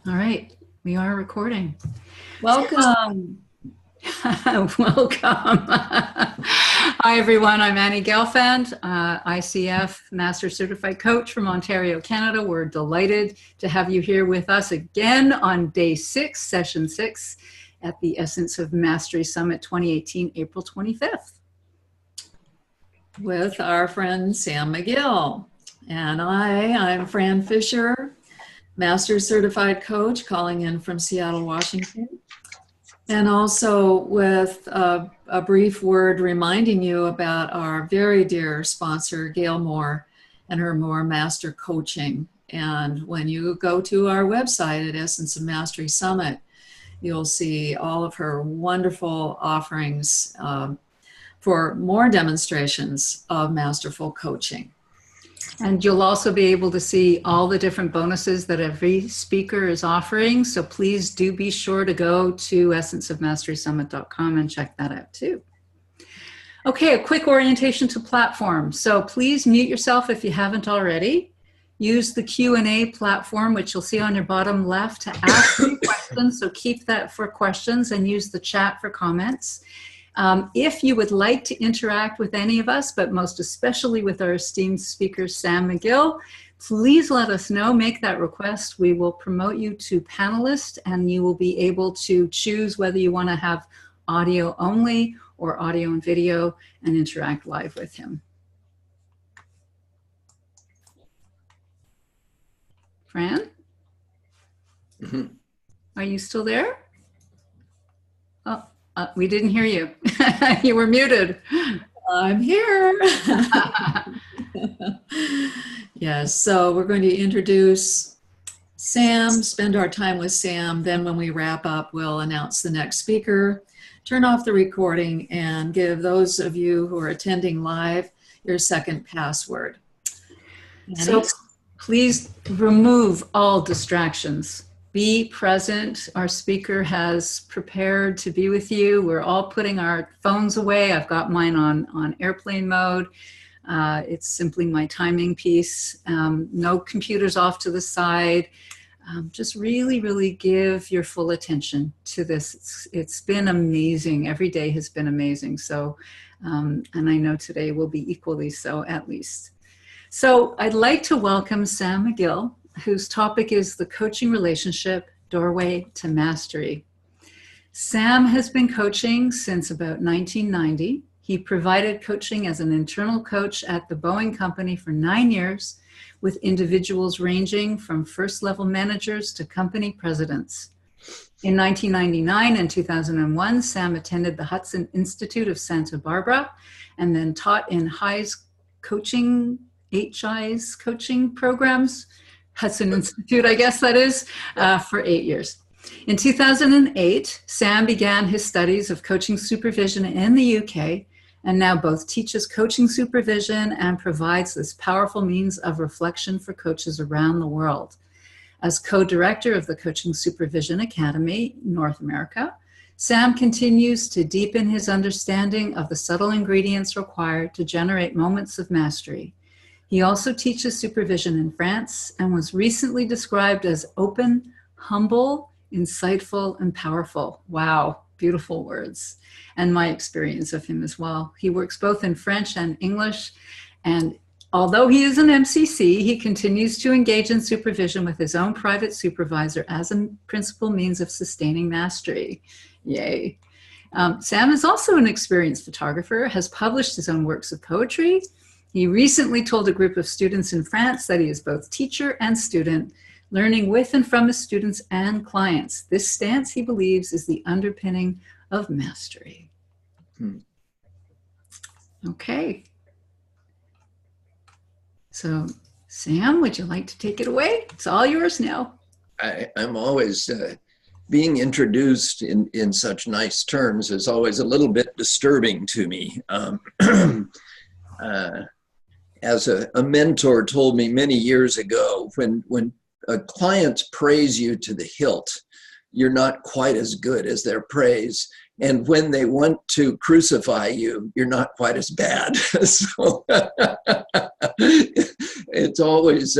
All right, we are recording. Welcome. Welcome. Hi, everyone. I'm Annie Gelfand, ICF Master Certified Coach from Ontario, Canada. We're delighted to have you here with us again on day 6, session 6 at the Essence of Mastery Summit 2018, April 25th. With our friend Sam McGill. And I'm Fran Fisher, Master Certified Coach, calling in from Seattle, Washington. And also with a brief word reminding you about our very dear sponsor, Gail Moore, and her Moore Master Coaching. And when you go to our website at Essence of Mastery Summit, you'll see all of her wonderful offerings for more demonstrations of masterful coaching. And you'll also be able to see all the different bonuses that every speaker is offering. So please do be sure to go to essenceofmasterysummit.com and check that out too. Okay, a quick orientation to platform. So please mute yourself if you haven't already. Use the Q&A platform, which you'll see on your bottom left, to ask any questions. So keep that for questions and use the chat for comments. If you would like to interact with any of us, but most especially with our esteemed speaker, Sam McGill, please let us know, make that request. We will promote you to panelist and you will be able to choose whether you want to have audio only or audio and video and interact live with him. Fran? Mm-hmm. Are you still there? Oh. We didn't hear you. You were muted. I'm here. Yes, so we're going to introduce Sam, spend our time with Sam. Then when we wrap up, we'll announce the next speaker, turn off the recording, and give those of you who are attending live your second password. So please remove all distractions. Be present. Our speaker has prepared to be with you. We're all putting our phones away. I've got mine on airplane mode. It's simply my timing piece. No computers off to the side. Just really, really give your full attention to this. It's been amazing. Every day has been amazing. So, and I know today will be equally so, at least. So I'd like to welcome Sam McGill, whose topic is the coaching relationship, doorway to mastery. Sam has been coaching since about 1990. He provided coaching as an internal coach at the Boeing Company for 9 years, with individuals ranging from first-level managers to company presidents. In 1999 and 2001, Sam attended the Hudson Institute of Santa Barbara and then taught in HI's coaching programs, Hudson Institute, I guess that is, for 8 years. In 2008, Sam began his studies of coaching supervision in the UK and now both teaches coaching supervision and provides this powerful means of reflection for coaches around the world. As co-director of the Coaching Supervision Academy, North America, Sam continues to deepen his understanding of the subtle ingredients required to generate moments of mastery. He also teaches supervision in France and was recently described as open, humble, insightful, and powerful. Wow, beautiful words. And my experience of him as well. He works both in French and English. And although he is an MCC, he continues to engage in supervision with his own private supervisor as a principal means of sustaining mastery. Yay. Sam is also an experienced photographer, has published his own works of poetry. He recently told a group of students in France that he is both teacher and student, learning with and from his students and clients. This stance, he believes, is the underpinning of mastery. Okay. So, Sam, would you like to take it away? It's all yours now. I'm always, being introduced in such nice terms is always a little bit disturbing to me. As a mentor told me many years ago, when clients praise you to the hilt, you're not quite as good as their praise. And when they want to crucify you, you're not quite as bad. So it's always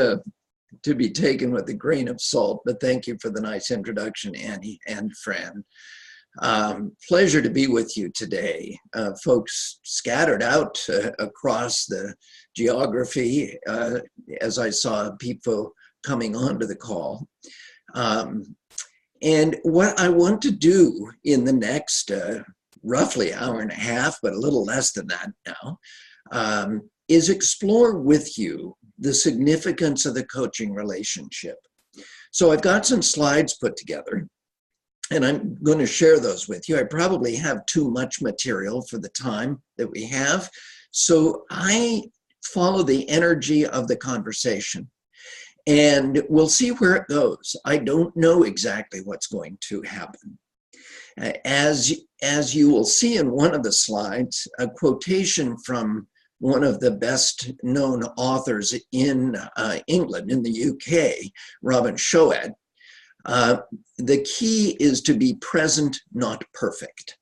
to be taken with a grain of salt, but thank you for the nice introduction, Annie and Fran. Pleasure to be with you today. Folks scattered out across the geography as I saw people coming onto the call. And what I want to do in the next roughly hour and a half, but a little less than that now, is explore with you the significance of the coaching relationship. So I've got some slides put together, and I'm going to share those with you. I probably have too much material for the time that we have, so I follow the energy of the conversation, and we'll see where it goes. I don't know exactly what's going to happen. As you will see in one of the slides, a quotation from one of the best known authors in England, in the UK, Robin Shoad. The key is to be present, not perfect.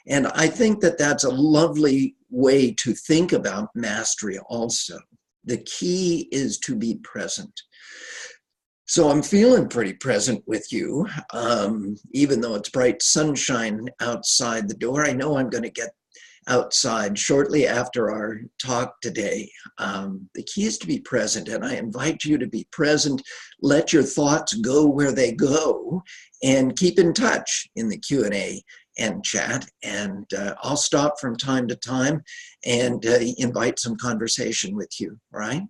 And I think that that's a lovely way to think about mastery also. The key is to be present. So I'm feeling pretty present with you, even though it's bright sunshine outside the door. I know I'm going to get outside shortly after our talk today. The key is to be present, and I invite you to be present. Let your thoughts go where they go, and keep in touch in the Q&A and chat. And I'll stop from time to time and invite some conversation with you, right?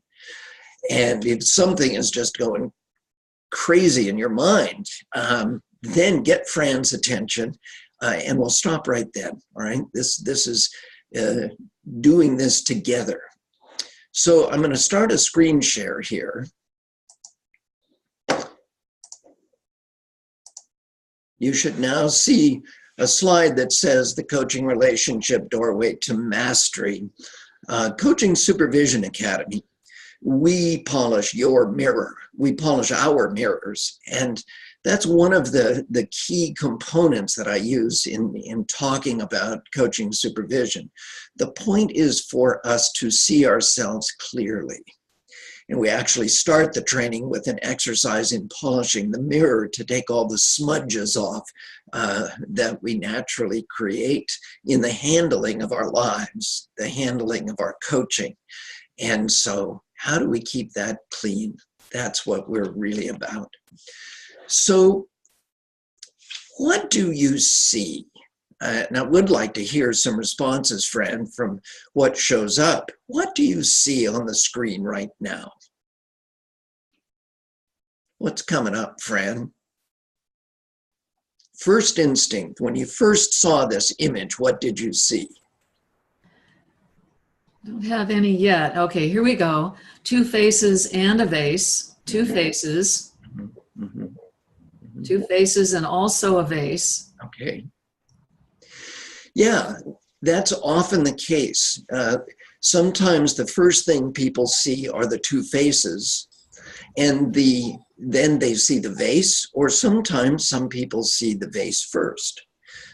And if something is just going crazy in your mind, then get Fran's attention. And we'll stop right then, all right? This is doing this together. So I'm going to start a screen share here. You should now see a slide that says the Coaching Relationship Doorway to Mastery. Coaching Supervision Academy. We polish your mirror. We polish our mirrors. And that's one of the key components that I use in talking about coaching supervision. The point is for us to see ourselves clearly. And we actually start the training with an exercise in polishing the mirror to take all the smudges off that we naturally create in the handling of our lives, the handling of our coaching. And so how do we keep that clean? That's what we're really about. So what do you see? And I would like to hear some responses, Fran, from what shows up. What do you see on the screen right now? What's coming up, Fran? First instinct, when you first saw this image, what did you see? Don't have any yet. Okay, here we go. Two faces and a vase. Two faces. Mm-hmm. Two faces and also a vase. Okay. Yeah, that's often the case. Sometimes the first thing people see are the two faces, and then they see the vase, or sometimes some people see the vase first.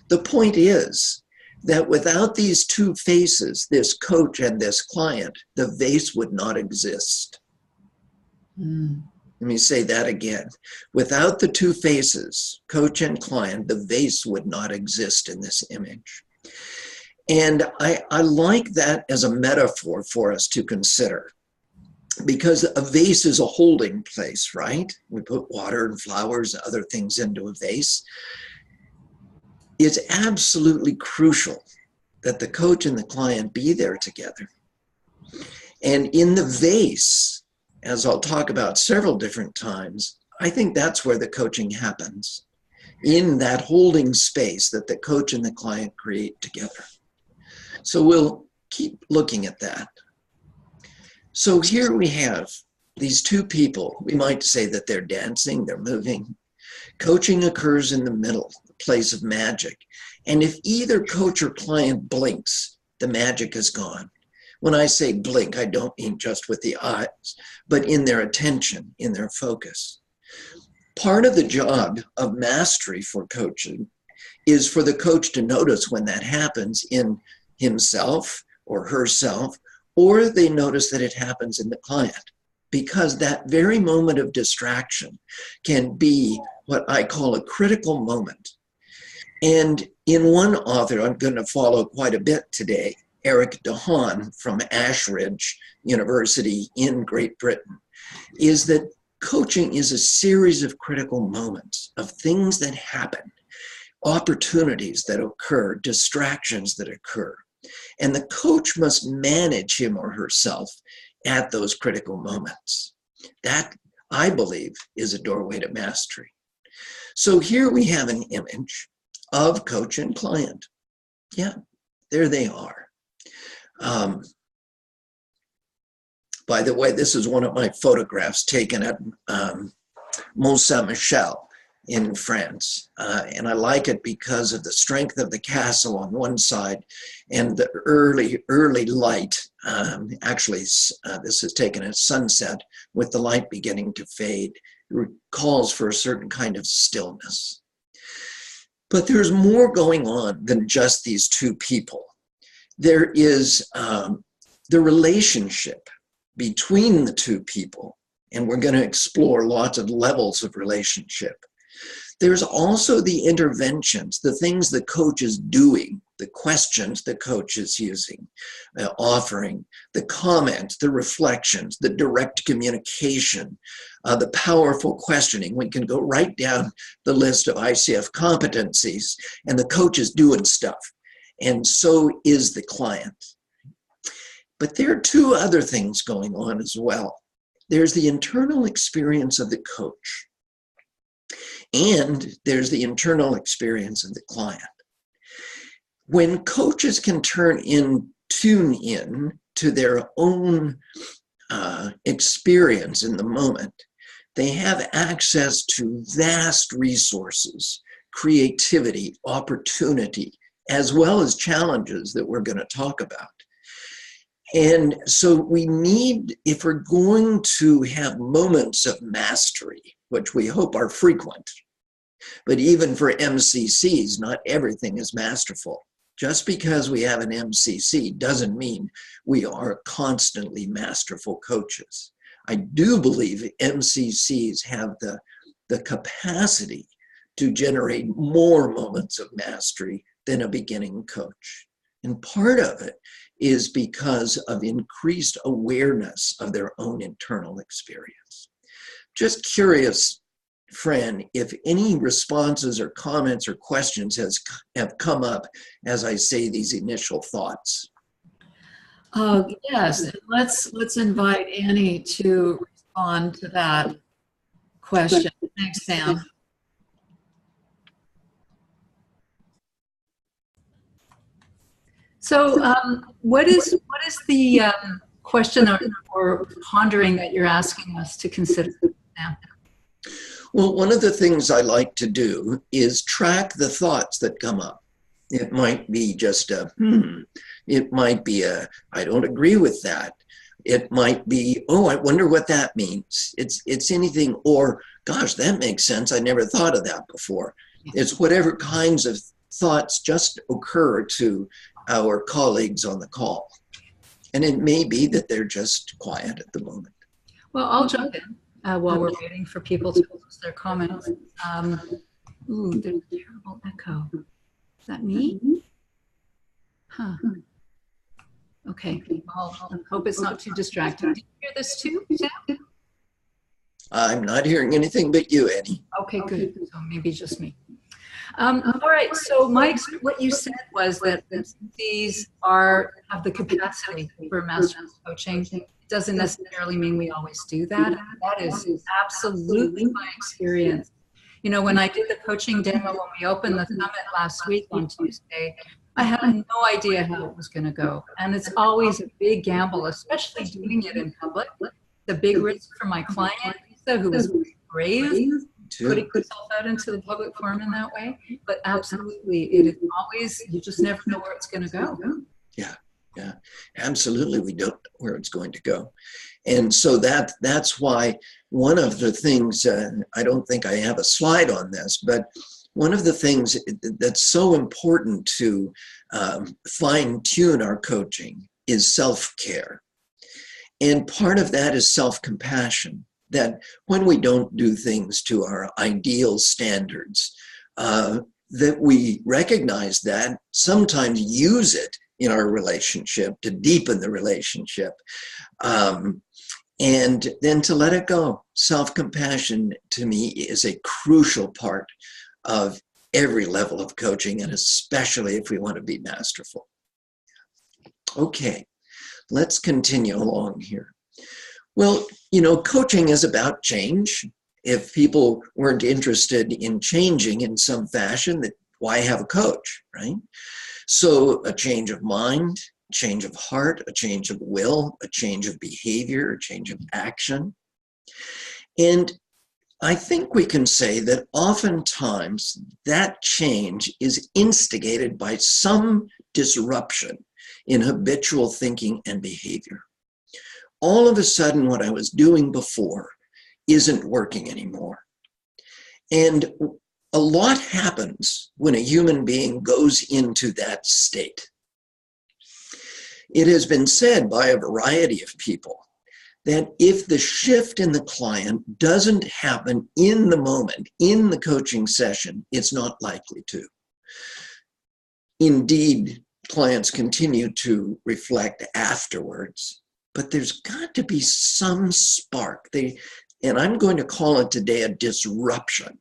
The point is that without these two faces, this coach and this client, the vase would not exist. Mm. Let me say that again. Without the two faces, coach and client, the vase would not exist in this image. And I like that as a metaphor for us to consider, because a vase is a holding place, right? We put water and flowers and other things into a vase. It's absolutely crucial that the coach and the client be there together. And in the vase, as I'll talk about several different times, I think that's where the coaching happens, in that holding space that the coach and the client create together. So we'll keep looking at that. So here we have these two people. We might say that they're dancing, they're moving. Coaching occurs in the middle, the place of magic. And if either coach or client blinks, the magic is gone. When I say blink, I don't mean just with the eyes, but in their attention, in their focus. Part of the job of mastery for coaching is for the coach to notice when that happens in himself or herself, or they notice that it happens in the client. because that very moment of distraction can be what I call a critical moment. And in one author, I'm going to follow quite a bit today, Eric DeHaan from Ashridge University in Great Britain, is that coaching is a series of critical moments of things that happen, opportunities that occur, distractions that occur. And the coach must manage him or herself at those critical moments. That, I believe, is a doorway to mastery. So here we have an image of coach and client. Yeah, there they are. By the way, this is one of my photographs taken at Mont Saint-Michel in France. And I like it because of the strength of the castle on one side and the early light. Actually, this is taken at sunset with the light beginning to fade. It calls for a certain kind of stillness. But there's more going on than just these two people. There is the relationship between the two people, and we're going to explore lots of levels of relationship. There's also the interventions, the things the coach is doing, the questions the coach is using, offering, the comments, the reflections, the direct communication, the powerful questioning. We can go right down the list of ICF competencies, and the coach is doing stuff, and so is the client. But there are two other things going on as well. There's the internal experience of the coach, and there's the internal experience of the client. When coaches can tune in to their own experience in the moment, they have access to vast resources, creativity, opportunity, as well as challenges that we're going to talk about. And so we need, if we're going to have moments of mastery, which we hope are frequent, but even for MCCs, not everything is masterful. Just because we have an MCC doesn't mean we are constantly masterful coaches. I do believe MCCs have the capacity to generate more moments of mastery than a beginning coach. And part of it is because of increased awareness of their own internal experience. Just curious, Fran, if any responses or comments or questions have come up as I say these initial thoughts. Yes, let's invite Annie to respond to that question. Thanks, Sam. So what is the question or pondering that you're asking us to consider now? Well, one of the things I like to do is track the thoughts that come up. It might be just a, it might be a, I don't agree with that. It might be, oh, I wonder what that means. It's anything, or gosh, that makes sense. I never thought of that before. It's whatever kinds of thoughts just occur to our colleagues on the call. And it may be that they're just quiet at the moment. Well, I'll jump in while we're waiting for people to post their comments. Ooh, there's a terrible echo. Is that me? Huh. Okay, I'll hope it's not too distracting. Did you hear this too, Sam? I'm not hearing anything but you, Annie. Okay, good. So maybe just me. All right, so what you said was that these have the capacity for master's coaching. It doesn't necessarily mean we always do that. That is absolutely my experience. You know, when I did the coaching demo, when we opened the summit last week on Tuesday, I had no idea how it was going to go. And it's always a big gamble, especially doing it in public. The big risk for my client, Lisa, who was brave, putting herself out into the public forum in that way. But absolutely, it is always, you just never know where it's going to go. Yeah, absolutely. We don't know where it's going to go. And so that's why one of the things, I don't think I have a slide on this, but one of the things that's so important to fine tune our coaching is self-care. And part of that is self-compassion, that when we don't do things to our ideal standards, that we recognize that, sometimes use it in our relationship to deepen the relationship, and then to let it go. Self-compassion, to me, is a crucial part of every level of coaching, and especially if we want to be masterful. Okay, let's continue along here. Well, you know, coaching is about change. If people weren't interested in changing in some fashion, why have a coach, right? So a change of mind, change of heart, a change of will, a change of behavior, a change of action. And I think we can say that oftentimes that change is instigated by some disruption in habitual thinking and behavior. All of a sudden, what I was doing before isn't working anymore. And a lot happens when a human being goes into that state. It has been said by a variety of people that if the shift in the client doesn't happen in the moment, in the coaching session, it's not likely to. Indeed, clients continue to reflect afterwards, but there's got to be some spark. And I'm going to call it today a disruption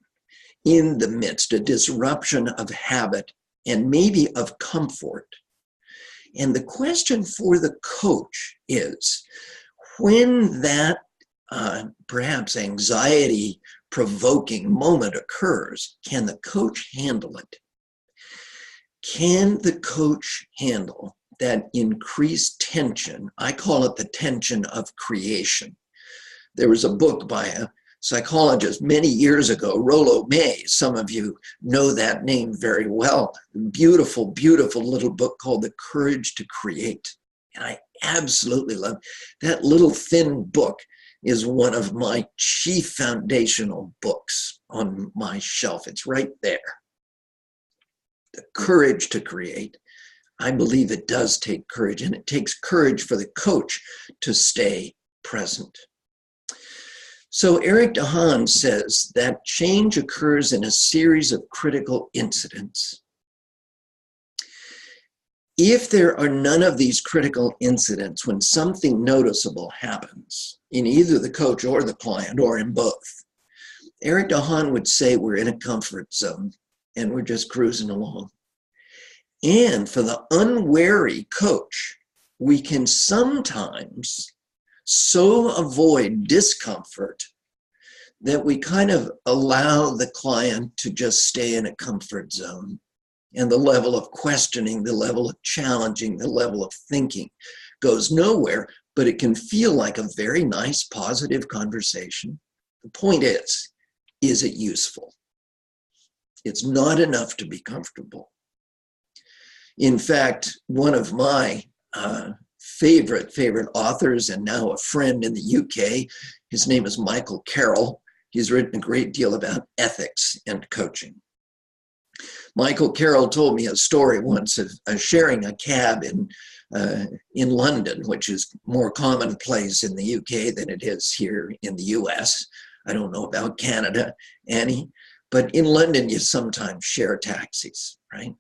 in the midst, a disruption of habit and maybe of comfort. And the question for the coach is, when that perhaps anxiety-provoking moment occurs, can the coach handle it? Can the coach handle that increased tension? I call it the tension of creation. There was a book by a psychologist many years ago, Rollo May. Some of you know that name very well. Beautiful, beautiful little book called The Courage to Create. And I absolutely love that little thin book. Is one of my chief foundational books on my shelf. It's right there. The Courage to Create. I believe it does take courage, and it takes courage for the coach to stay present. So Eric DeHaan says that change occurs in a series of critical incidents. If there are none of these critical incidents when something noticeable happens in either the coach or the client or in both, Eric DeHaan would say we're in a comfort zone and we're just cruising along. And for the unwary coach, we can sometimes so avoid discomfort that we kind of allow the client to just stay in a comfort zone. And the level of questioning, the level of challenging, the level of thinking goes nowhere, but it can feel like a very nice, positive conversation. The point is it useful? It's not enough to be comfortable. In fact, one of my favorite authors, and now a friend in the UK, his name is Michael Carroll. He's written a great deal about ethics and coaching. Michael Carroll told me a story once of sharing a cab in London, which is more commonplace in the UK than it is here in the US. I don't know about Canada, Annie, but in London you sometimes share taxis, right?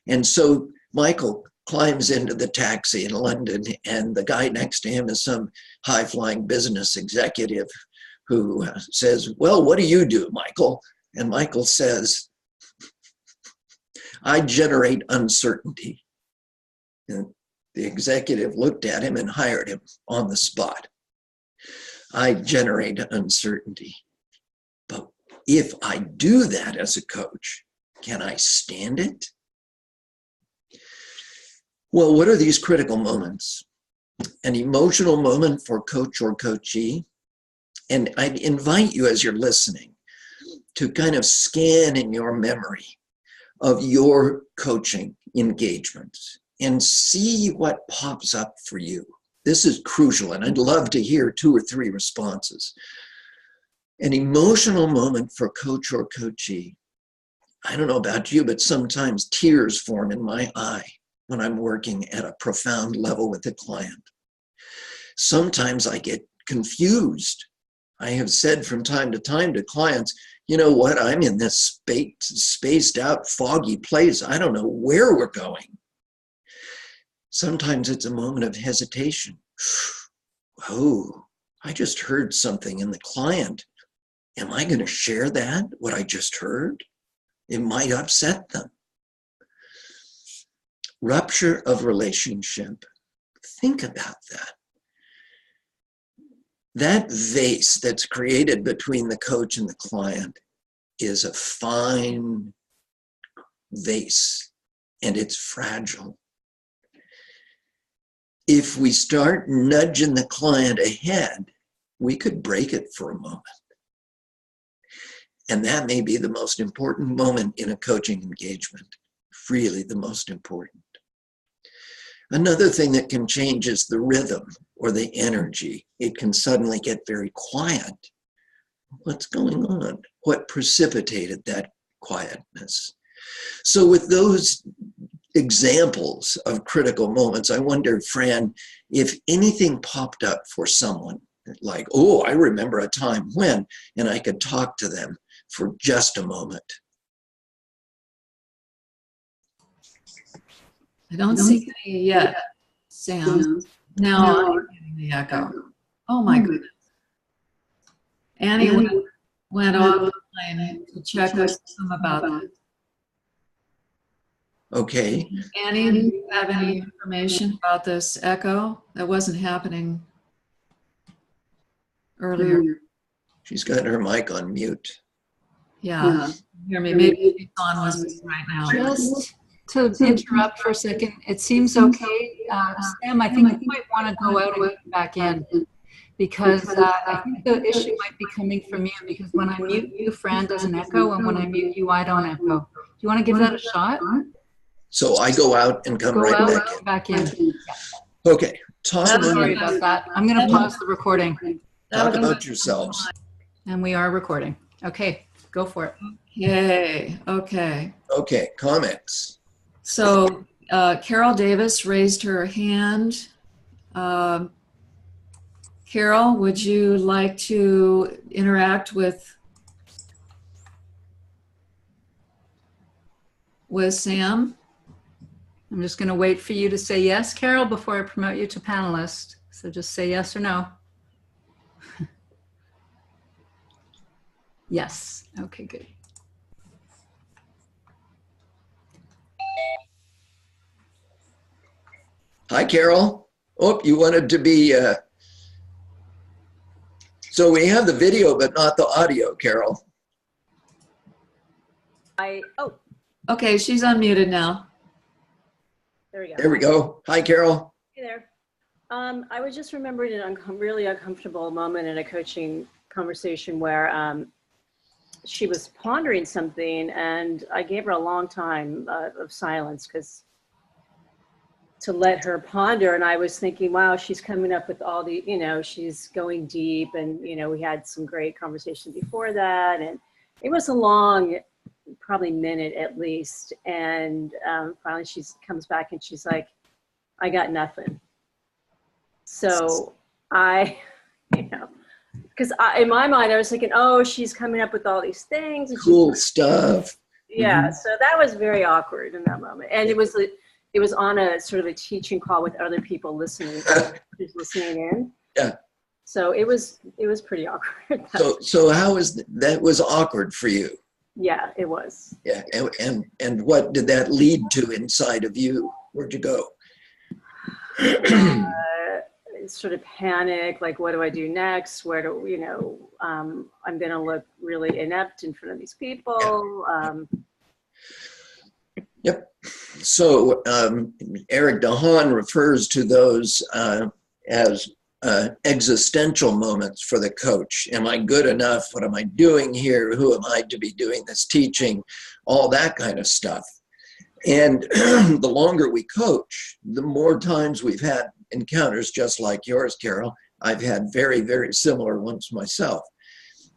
And so Michael climbs into the taxi in London, and the guy next to him is some high-flying business executive who says, "Well, what do you do, Michael?" And Michael says, "I generate uncertainty." And the executive looked at him and hired him on the spot. I generate uncertainty. But if I do that as a coach, can I stand it? Well, what are these critical moments? An emotional moment for coach or coachee. And I'd invite you, as you're listening, to kind of scan in your memory of your coaching engagements and see what pops up for you. This is crucial, and I'd love to hear 2 or 3 responses. An emotional moment for coach or coachee. I don't know about you, but sometimes tears form in my eye when I'm working at a profound level with a client. Sometimes I get confused. I have said from time to clients, you know what, I'm in this spaced out, foggy place. I don't know where we're going. Sometimes it's a moment of hesitation. Oh, I just heard something in the client. Am I going to share that, what I just heard? It might upset them. Rupture of relationship. Think about that. That vase that's created between the coach and the client is a fine vase, and it's fragile. If we start nudging the client ahead, we could break it for a moment. And that may be the most important moment in a coaching engagement, really the most important. Another thing that can change is the rhythm or the energy. It can suddenly get very quiet. What's going on? What precipitated that quietness? So with those examples of critical moments, I wonder, Fran, if anything popped up for someone, like, oh, I remember a time when, and I could talk to them for just a moment. I don't see any yet, Sam. Now I'm getting the echo. Oh my goodness. Annie went offline to check with them about that. Okay. Annie, do you have any information about this echo? That wasn't happening earlier. She's got her mic on mute. Yeah. Hear me? Maybe she's on with us right now. Just to interrupt for a second, it seems okay. Sam, I think you might want to go out and come back in, because I think the issue might be coming from you, because when I mute you, Fran doesn't echo, and when I mute you, I don't echo. Do you want to give that a shot? So I go out and come right back in. Back in. Okay. Talk Sorry about that. I'm going to pause the recording. Talk about yourselves. And we are recording. Okay, go for it. Yay. Okay. Okay, comments. So Carol Davis raised her hand. Carol, would you like to interact with Sam? I'm just going to wait for you to say yes, Carol, before I promote you to panelist. So just say yes or no. Yes. Okay, good. Hi, Carol. Oh, you wanted to be... So we have the video, but not the audio, Carol. Okay, she's unmuted now. There we go. There we go. Hi, Carol. Hey there. I was just remembering a really uncomfortable moment in a coaching conversation where she was pondering something, and I gave her a long time of silence to let her ponder. And I was thinking, wow, she's coming up with all the, she's going deep, and, we had some great conversation before that. And it was a long, probably minute at least. And finally she comes back and she's like, I got nothing. So because in my mind, I was thinking, oh, she's coming up with all these things. And cool stuff. Yeah. So that was very awkward in that moment. And it was on a sort of a teaching call with other people listening, who's listening in. Yeah. So it was pretty awkward. So how was that was awkward for you? Yeah, it was. Yeah. And what did that lead to inside of you? Where'd you go? Sort of panic, like, what do I do next? Where do, I'm going to look really inept in front of these people. Yep. So Eric DeHaan refers to those as existential moments for the coach. Am I good enough? What am I doing here? Who am I to be doing this teaching? All that kind of stuff. And the longer we coach, the more times we've had encounters just like yours, Carol. I've had very, very similar ones myself.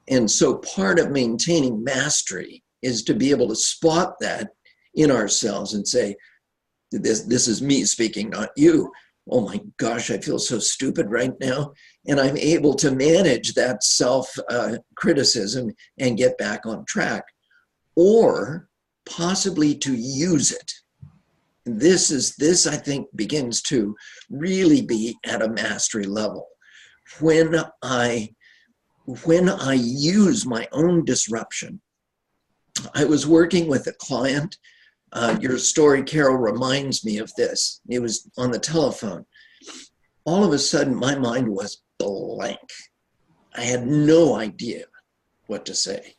And so part of maintaining mastery is to be able to spot that in ourselves and say, this is me speaking, not you. oh my gosh, I feel so stupid right now. And I'm able to manage that self-criticism and get back on track. Or possibly to use it. This I think begins to really be at a mastery level. When I use my own disruption. I was working with a client. Your story, Carol, reminds me of this. It was on the telephone. All of a sudden, my mind was blank. I had no idea what to say.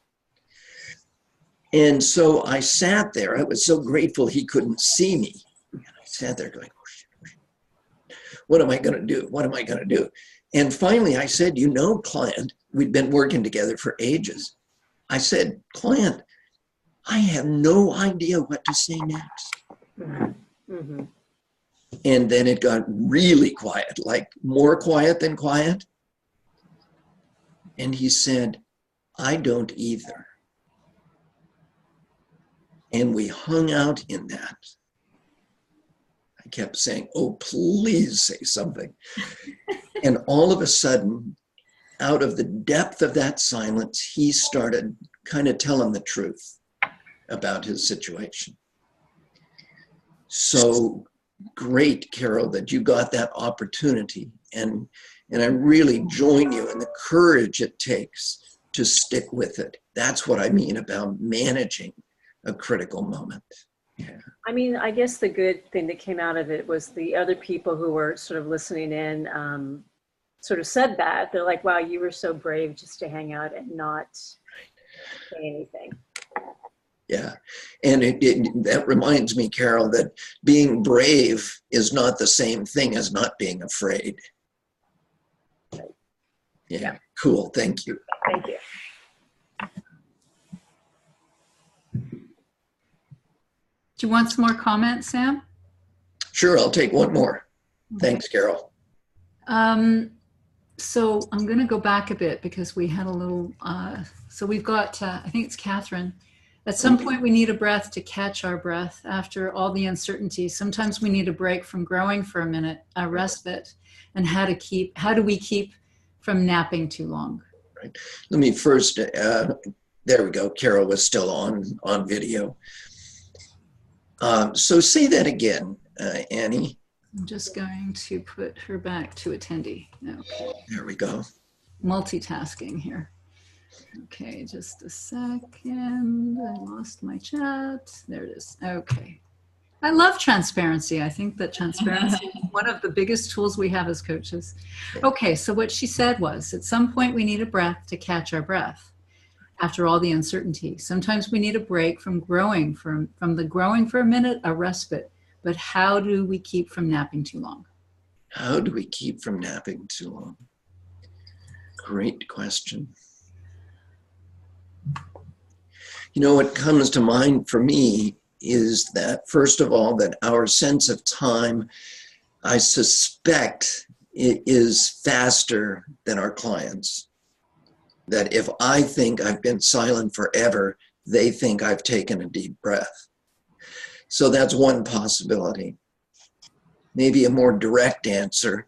And so I sat there. I was so grateful he couldn't see me. And I sat there going, oh, shit. What am I going to do? What am I going to do? And finally, I said, you know, client, we'd been working together for ages. I said, client, I have no idea what to say next. Mm-hmm. And then it got really quiet, like more quiet than quiet. And he said, I don't either. And we hung out in that. I kept saying, oh, please say something. And all of a sudden, out of the depth of that silence, he started kind of telling the truth about his situation. So great, Carol, that you got that opportunity. And I really join you in the courage it takes to stick with it. That's what I mean about managing a critical moment. Yeah. I mean, I guess the good thing that came out of it was the other people who were sort of listening in sort of said that. They're like, wow, you were so brave just to hang out and not say anything. Yeah. And that reminds me, Carol, that being brave is not the same thing as not being afraid. Yeah. Cool. Thank you. Thank you. Do you want some more comments, Sam? Sure, I'll take one more. Thanks, Carol. So I'm going to go back a bit because we had a little, so we've got, I think it's Catherine. At some point we need a breath to catch our breath after all the uncertainty. Sometimes we need a break from growing for a minute, a respite, and how do we keep from napping too long? Right. Let me first, there we go. Carol was still on video. So say that again, Annie. I'm just going to put her back to attendee. Okay. There we go. Multitasking here. Okay, just a second. I lost my chat. There it is. Okay. I love transparency. I think that transparency is one of the biggest tools we have as coaches. Okay, so what she said was, at some point we need a breath to catch our breath. After all the uncertainty, sometimes we need a break from growing, from the growing for a minute, a respite. But how do we keep from napping too long? How do we keep from napping too long? Great question. You know, what comes to mind for me is that, first of all, that our sense of time, I suspect it is faster than our clients. That if I think I've been silent forever, they think I've taken a deep breath. So that's one possibility. Maybe a more direct answer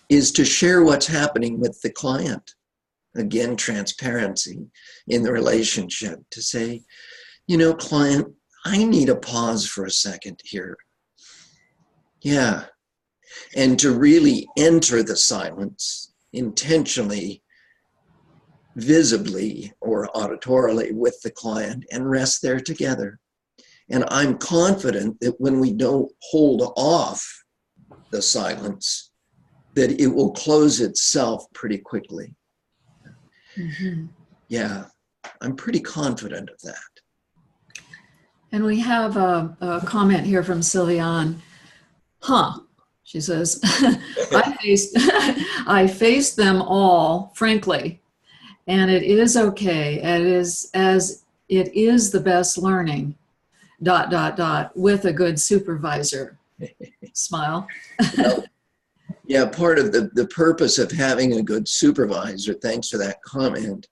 is to share what's happening with the client. Again, transparency in the relationship, to say, you know, client, I need a pause for a second here. Yeah. And to really enter the silence intentionally, visibly or auditorily with the client and rest there together. And I'm confident that when we don't hold off the silence, that it will close itself pretty quickly. Mm-hmm. Yeah, I'm pretty confident of that. And we have a comment here from Sylviane. She says, I faced them all, frankly, and it is okay. It is the best learning, ... with a good supervisor. Smile. Yeah, part of the purpose of having a good supervisor, thanks for that comment,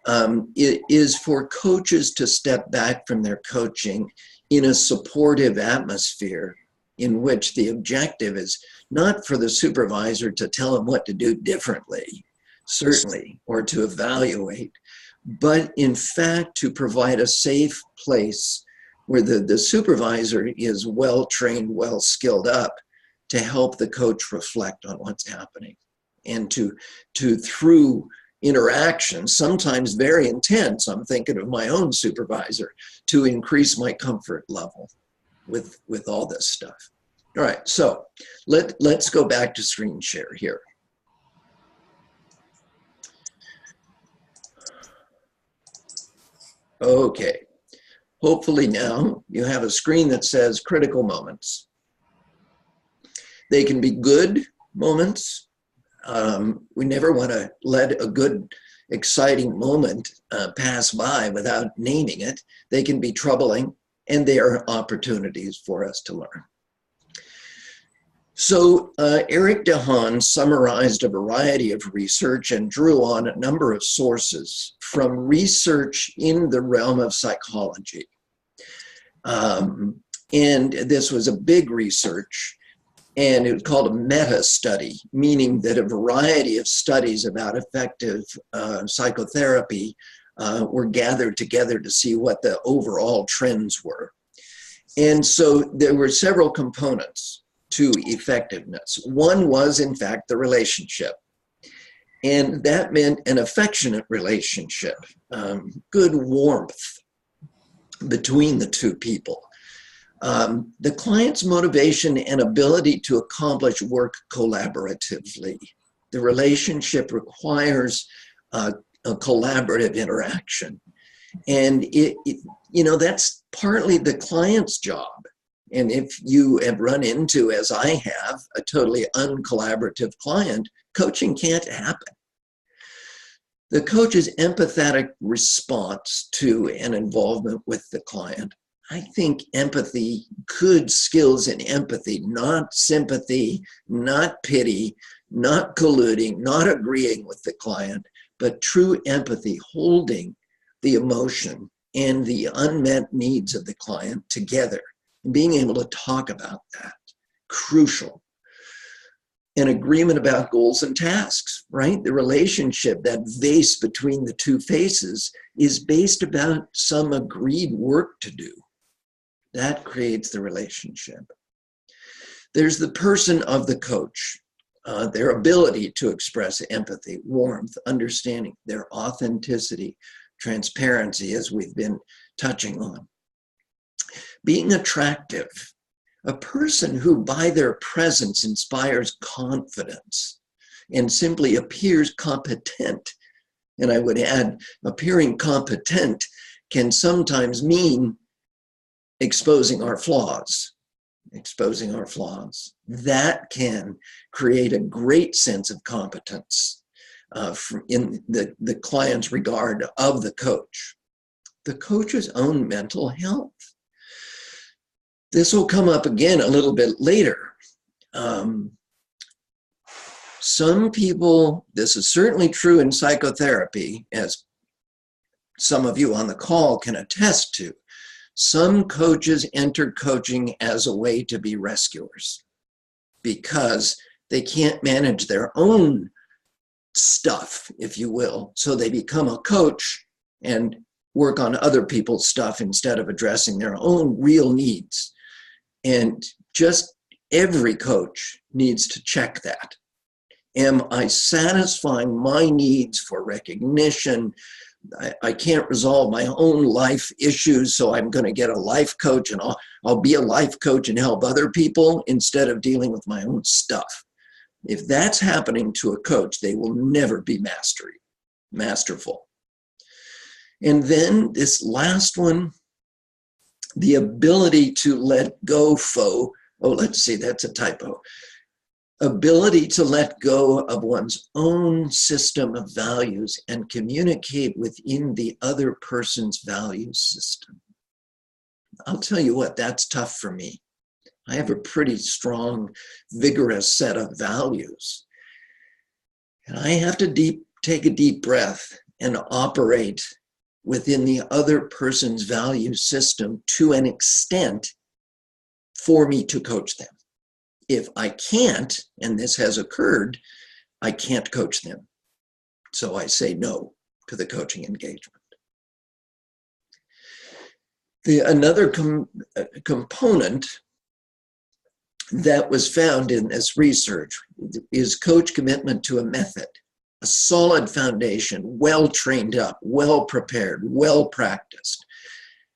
it is for coaches to step back from their coaching in a supportive atmosphere in which the objective is not for the supervisor to tell them what to do differently, certainly, or to evaluate, but in fact to provide a safe place where the supervisor is well-trained, well-skilled up to help the coach reflect on what's happening and to through interaction, sometimes very intense, I'm thinking of my own supervisor, to increase my comfort level with all this stuff. All right, so let's go back to screen share here. Okay, hopefully now you have a screen that says critical moments. They can be good moments. We never want to let a good, exciting moment pass by without naming it. They can be troubling, and they are opportunities for us to learn. So Eric DeHaan summarized a variety of research and drew on a number of sources from research in the realm of psychology. And this was a big research, and it was called a meta-study, meaning that a variety of studies about effective psychotherapy were gathered together to see what the overall trends were. And so there were several components to effectiveness. One was, in fact, the relationship. And that meant an affectionate relationship, good warmth between the two people. The client's motivation and ability to accomplish work collaboratively. The relationship requires a collaborative interaction. And you know, that's partly the client's job. And if you have run into, as I have, a totally uncollaborative client, coaching can't happen. The coach's empathetic response to an involvement with the client. I think empathy, good skills in empathy, not sympathy, not pity, not colluding, not agreeing with the client, but true empathy, holding the emotion and the unmet needs of the client together. Being able to talk about that, crucial. An agreement about goals and tasks, right? The relationship, that vase between the two faces, is based about some agreed work to do. That creates the relationship. There's the person of the coach, their ability to express empathy, warmth, understanding, their authenticity, transparency, as we've been touching on. Being attractive, a person who by their presence inspires confidence and simply appears competent. And I would add, appearing competent can sometimes mean exposing our flaws. That can create a great sense of competence in the client's regard of the coach. The coach's own mental health. This will come up again a little bit later. Some people, this is certainly true in psychotherapy, as some of you on the call can attest to. Some coaches enter coaching as a way to be rescuers because they can't manage their own stuff, if you will. So they become a coach and work on other people's stuff instead of addressing their own real needs. And just every coach needs to check that. Am I satisfying my needs for recognition? I can't resolve my own life issues, so I'm going to get a life coach, and I'll be a life coach and help other people instead of dealing with my own stuff. If that's happening to a coach, they will never be masterful. And then this last one, the ability to let go, let's see, that's a typo. Ability to let go of one's own system of values and communicate within the other person's value system. I'll tell you what, that's tough for me. I have a pretty strong, vigorous set of values. And I have to take a deep breath and operate within the other person's value system to an extent for me to coach them. If I can't, and this has occurred, I can't coach them. So I say no to the coaching engagement. Another component that was found in this research is coach commitment to a method, a solid foundation, well trained up, well prepared, well practiced.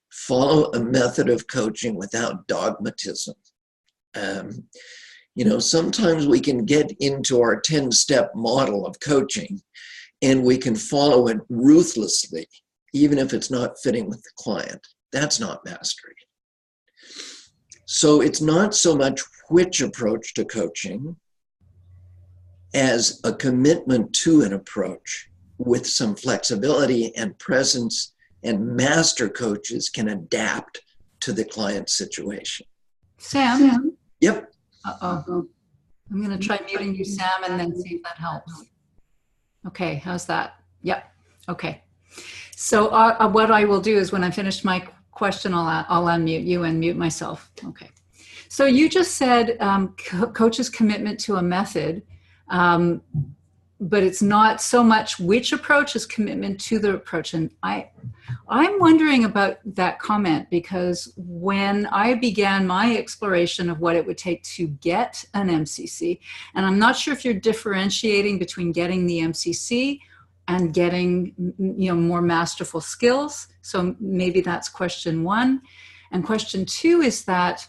Follow a method of coaching without dogmatism. You know, sometimes we can get into our 10-step model of coaching and we can follow it ruthlessly, even if it's not fitting with the client. That's not mastery. So it's not so much which approach to coaching as a commitment to an approach with some flexibility and presence, and master coaches can adapt to the client's situation. Sam? Yep. Uh-oh. I'm going to try muting you, Sam, and then see if that helps. Okay, how's that? Yep. Okay. So what I will do is when I finish my question, I'll unmute you and mute myself. Okay. So you just said coach's commitment to a method, but it's not so much which approach as commitment to the approach. And I'm wondering about that comment, because when I began my exploration of what it would take to get an MCC, and I'm not sure if you're differentiating between getting the MCC and getting, you know, more masterful skills. So maybe that's question one. And question two is that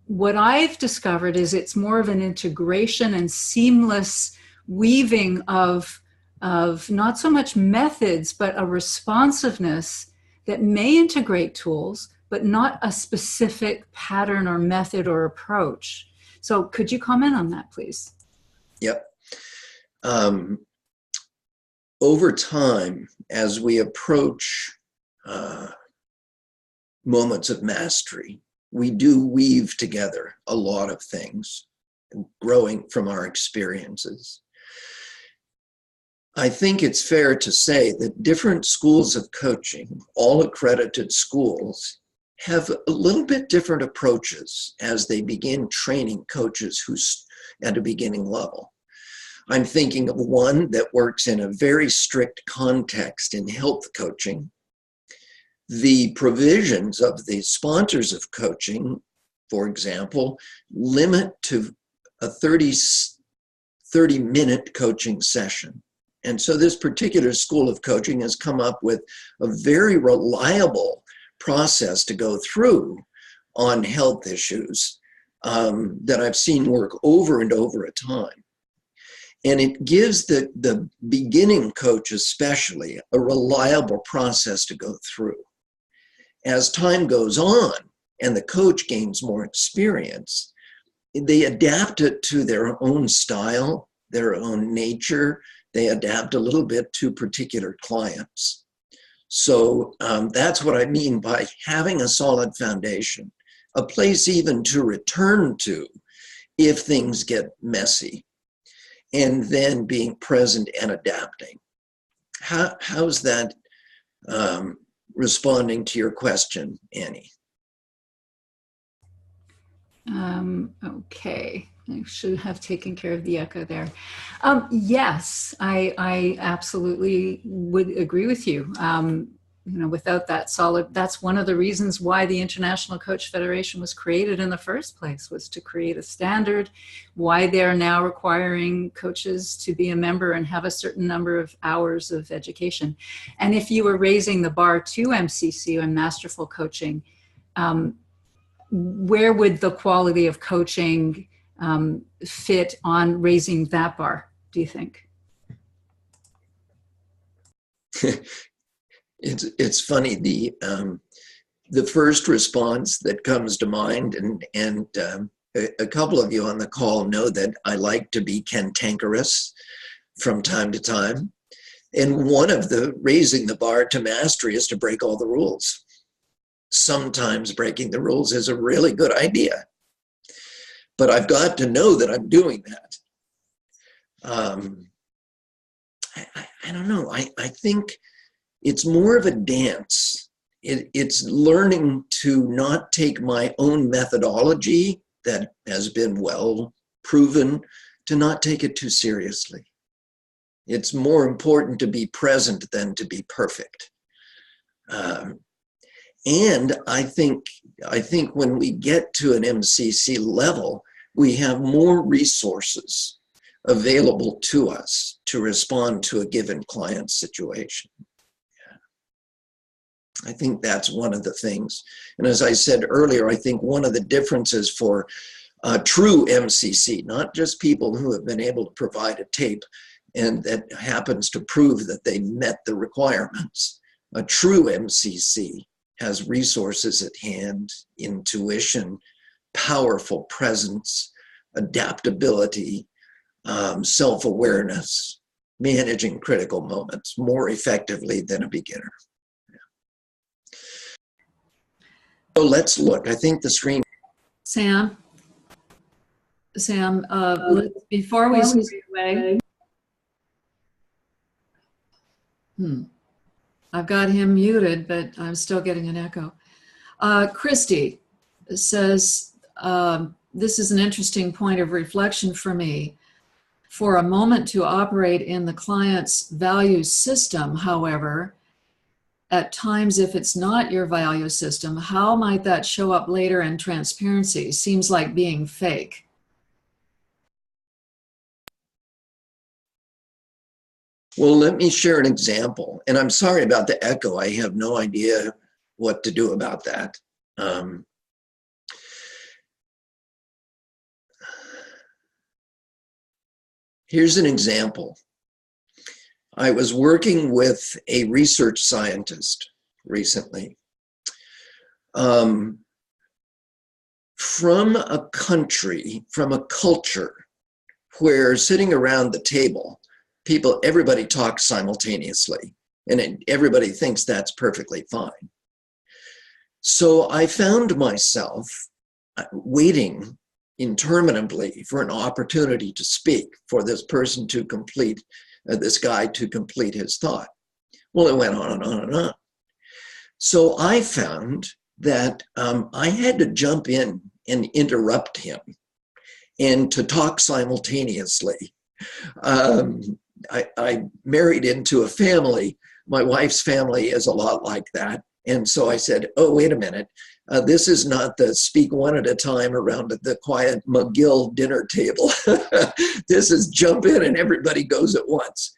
what I've discovered is it's more of an integration and seamless weaving of not so much methods, but a responsiveness that may integrate tools, but not a specific pattern or method or approach. So could you comment on that, please? Yep. Over time, as we approach moments of mastery, we do weave together a lot of things, growing from our experiences. I think it's fair to say that different schools of coaching, all accredited schools, have a little bit different approaches as they begin training coaches who's at a beginning level. I'm thinking of one that works in a very strict context in health coaching. The provisions of the sponsors of coaching, for example, limit to a 30-minute coaching session. And so this particular school of coaching has come up with a very reliable process to go through on health issues that I've seen work over and over a time. And it gives the beginning coach especially a reliable process to go through. As time goes on and the coach gains more experience, they adapt it to their own style, their own nature. They adapt a little bit to particular clients. So that's what I mean by having a solid foundation, a place even to return to if things get messy, and then being present and adapting. How's that responding to your question, Annie? Okay, I should have taken care of the echo there. Yes, I absolutely would agree with you. You know, without that solid, that's one of the reasons why the International Coach Federation was created in the first place, was to create a standard, why they're now requiring coaches to be a member and have a certain number of hours of education. And if you were raising the bar to MCC and masterful coaching, where would the quality of coaching fit on raising that bar, do you think? It's funny, the first response that comes to mind, and a couple of you on the call know that I like to be cantankerous from time to time. And one of the raising the bar to mastery is to break all the rules. Sometimes breaking the rules is a really good idea, but I've got to know that I'm doing that. I don't know. I think it's more of a dance. It's learning to not take my own methodology that has been well proven, to not take it too seriously. It's more important to be present than to be perfect. And I think when we get to an MCC level, we have more resources available to us to respond to a given client situation. I think that's one of the things. And as I said earlier, I think one of the differences for true MCC, not just people who have been able to provide a tape and that happens to prove that they met the requirements. A true MCC has resources at hand, intuition, powerful presence, adaptability, self-awareness, managing critical moments more effectively than a beginner. So let's look. I think the screen. Sam, before we start away, I've got him muted, but I'm still getting an echo. Christy says, this is an interesting point of reflection for me. For a moment to operate in the client's value system, however, at times, if it's not your value system, how might that show up later in transparency? Seems like being fake. Well, let me share an example. And I'm sorry about the echo. I have no idea what to do about that. Here's an example. I was working with a research scientist recently from a country, from a culture where sitting around the table, everybody talks simultaneously, and everybody thinks that's perfectly fine. So I found myself waiting interminably for an opportunity to speak, for this person to complete, this guy to complete his thought. Well, it went on and on and on. So I found that I had to jump in and interrupt him and to talk simultaneously. I married into a family. My wife's family is a lot like that. And so I said, oh, wait a minute. This is not the speak one at a time around the quiet McGill dinner table. This is jump in and everybody goes at once.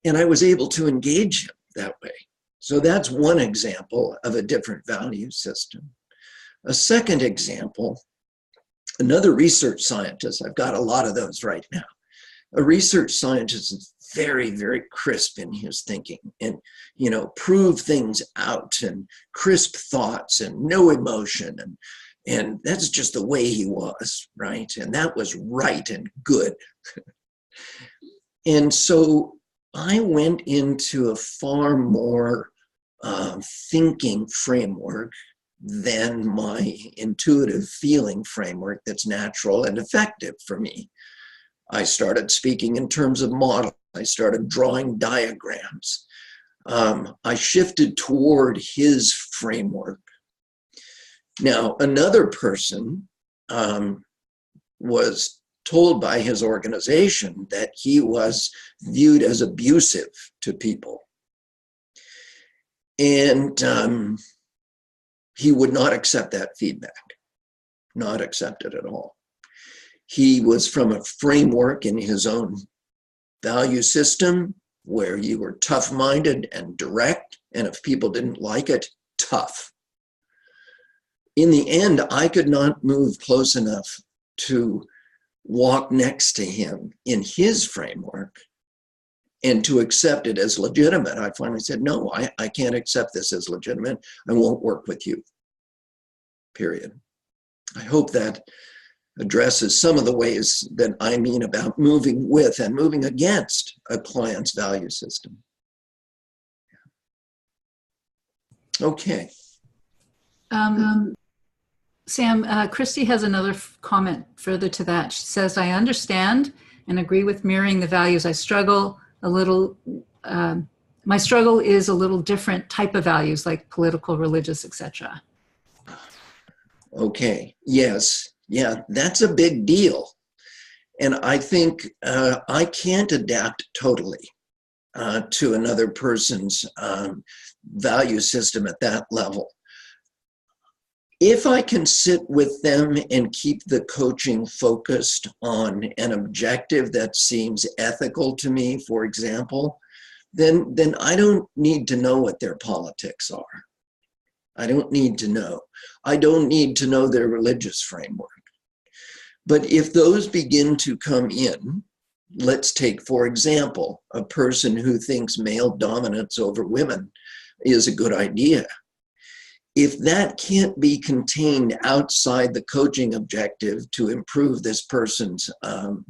And I was able to engage him that way. So that's one example of a different value system. A second example, another research scientist, I've got a lot of those right now. A research scientist is very, very crisp in his thinking and, prove things out and crisp thoughts and no emotion. And that's just the way he was, right? And that was right and good. And so I went into a far more thinking framework than my intuitive feeling framework that's natural and effective for me. I started speaking in terms of models. I started drawing diagrams. I shifted toward his framework. Now, another person was told by his organization that he was viewed as abusive to people. And he would not accept that feedback, not accept it at all. He was from a framework in his own value system where you were tough-minded and direct, and if people didn't like it, tough. In the end, I could not move close enough to walk next to him in his framework and to accept it as legitimate. I finally said, no, I can't accept this as legitimate. I won't work with you, period. I hope that addresses some of the ways that I mean about moving with and moving against a client's value system. Okay. Sam, Christy has another comment further to that. She says, I understand and agree with mirroring the values. I struggle a little, my struggle is a little different type of values like political, religious, etc. Okay, yes, yeah, that's a big deal. And I think I can't adapt totally to another person's value system at that level. If I can sit with them and keep the coaching focused on an objective that seems ethical to me, for example, then I don't need to know what their politics are. I don't need to know. I don't need to know their religious framework. But if those begin to come in, let's take, for example, a person who thinks male dominance over women is a good idea. If that can't be contained outside the coaching objective to improve this person's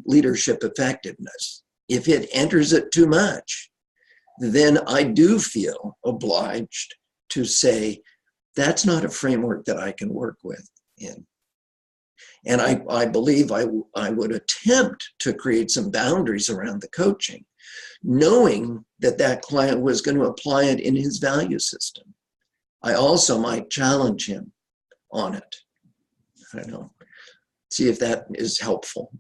leadership effectiveness, if it enters it too much, then I do feel obliged to say, that's not a framework that I can work with in. And I believe I would attempt to create some boundaries around the coaching, knowing that that client was going to apply it in his value system. I also might challenge him on it. I don't know. See if that is helpful.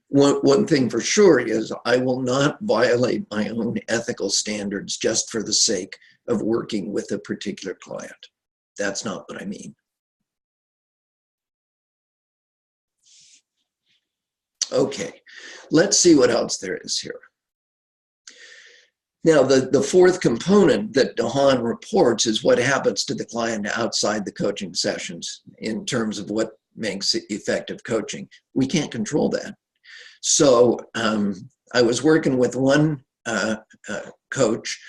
One thing for sure is I will not violate my own ethical standards just for the sake of working with a particular client. That's not what I mean. Okay, let's see what else there is here. Now, the fourth component that DeHaan reports is what happens to the client outside the coaching sessions in terms of what makes effective coaching. We can't control that. So I was working with one coach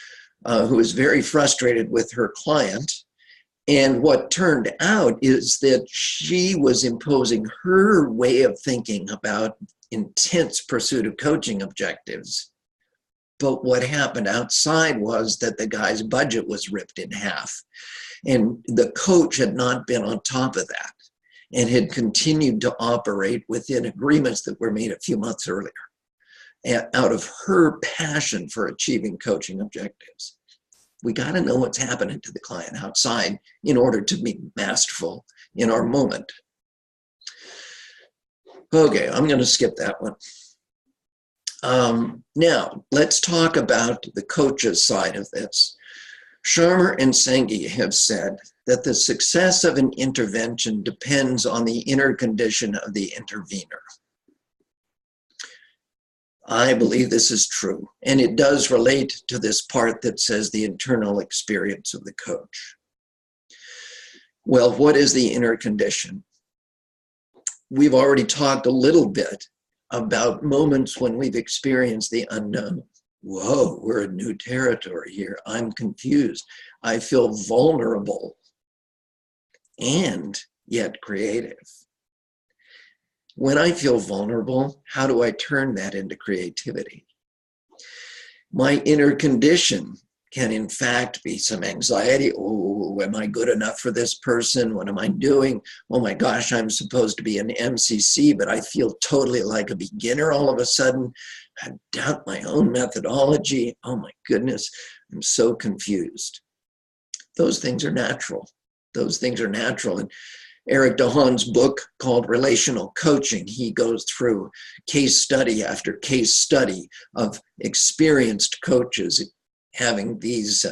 who was very frustrated with her client. And what turned out is that she was imposing her way of thinking about intense pursuit of coaching objectives. But what happened outside was that the guy's budget was ripped in half. And the coach had not been on top of that and had continued to operate within agreements that were made a few months earlier out of her passion for achieving coaching objectives. We got to know what's happening to the client outside in order to be masterful in our moment. Okay, I'm going to skip that one. Now, let's talk about the coach's side of this. Sharma and Senghi have said that the success of an intervention depends on the inner condition of the intervener. I believe this is true, and it does relate to this part that says the internal experience of the coach. Well, what is the inner condition? We've already talked a little bit about moments when we've experienced the unknown. Whoa, we're in new territory here. I'm confused. I feel vulnerable and yet creative. When I feel vulnerable, how do I turn that into creativity? My inner condition can in fact be some anxiety. Oh, am I good enough for this person? What am I doing? Oh my gosh, I'm supposed to be an MCC, but I feel totally like a beginner all of a sudden. I doubt my own methodology. Oh my goodness, I'm so confused. Those things are natural. Those things are natural. And Eric DeHaan's book called Relational Coaching, he goes through case study after case study of experienced coaches having these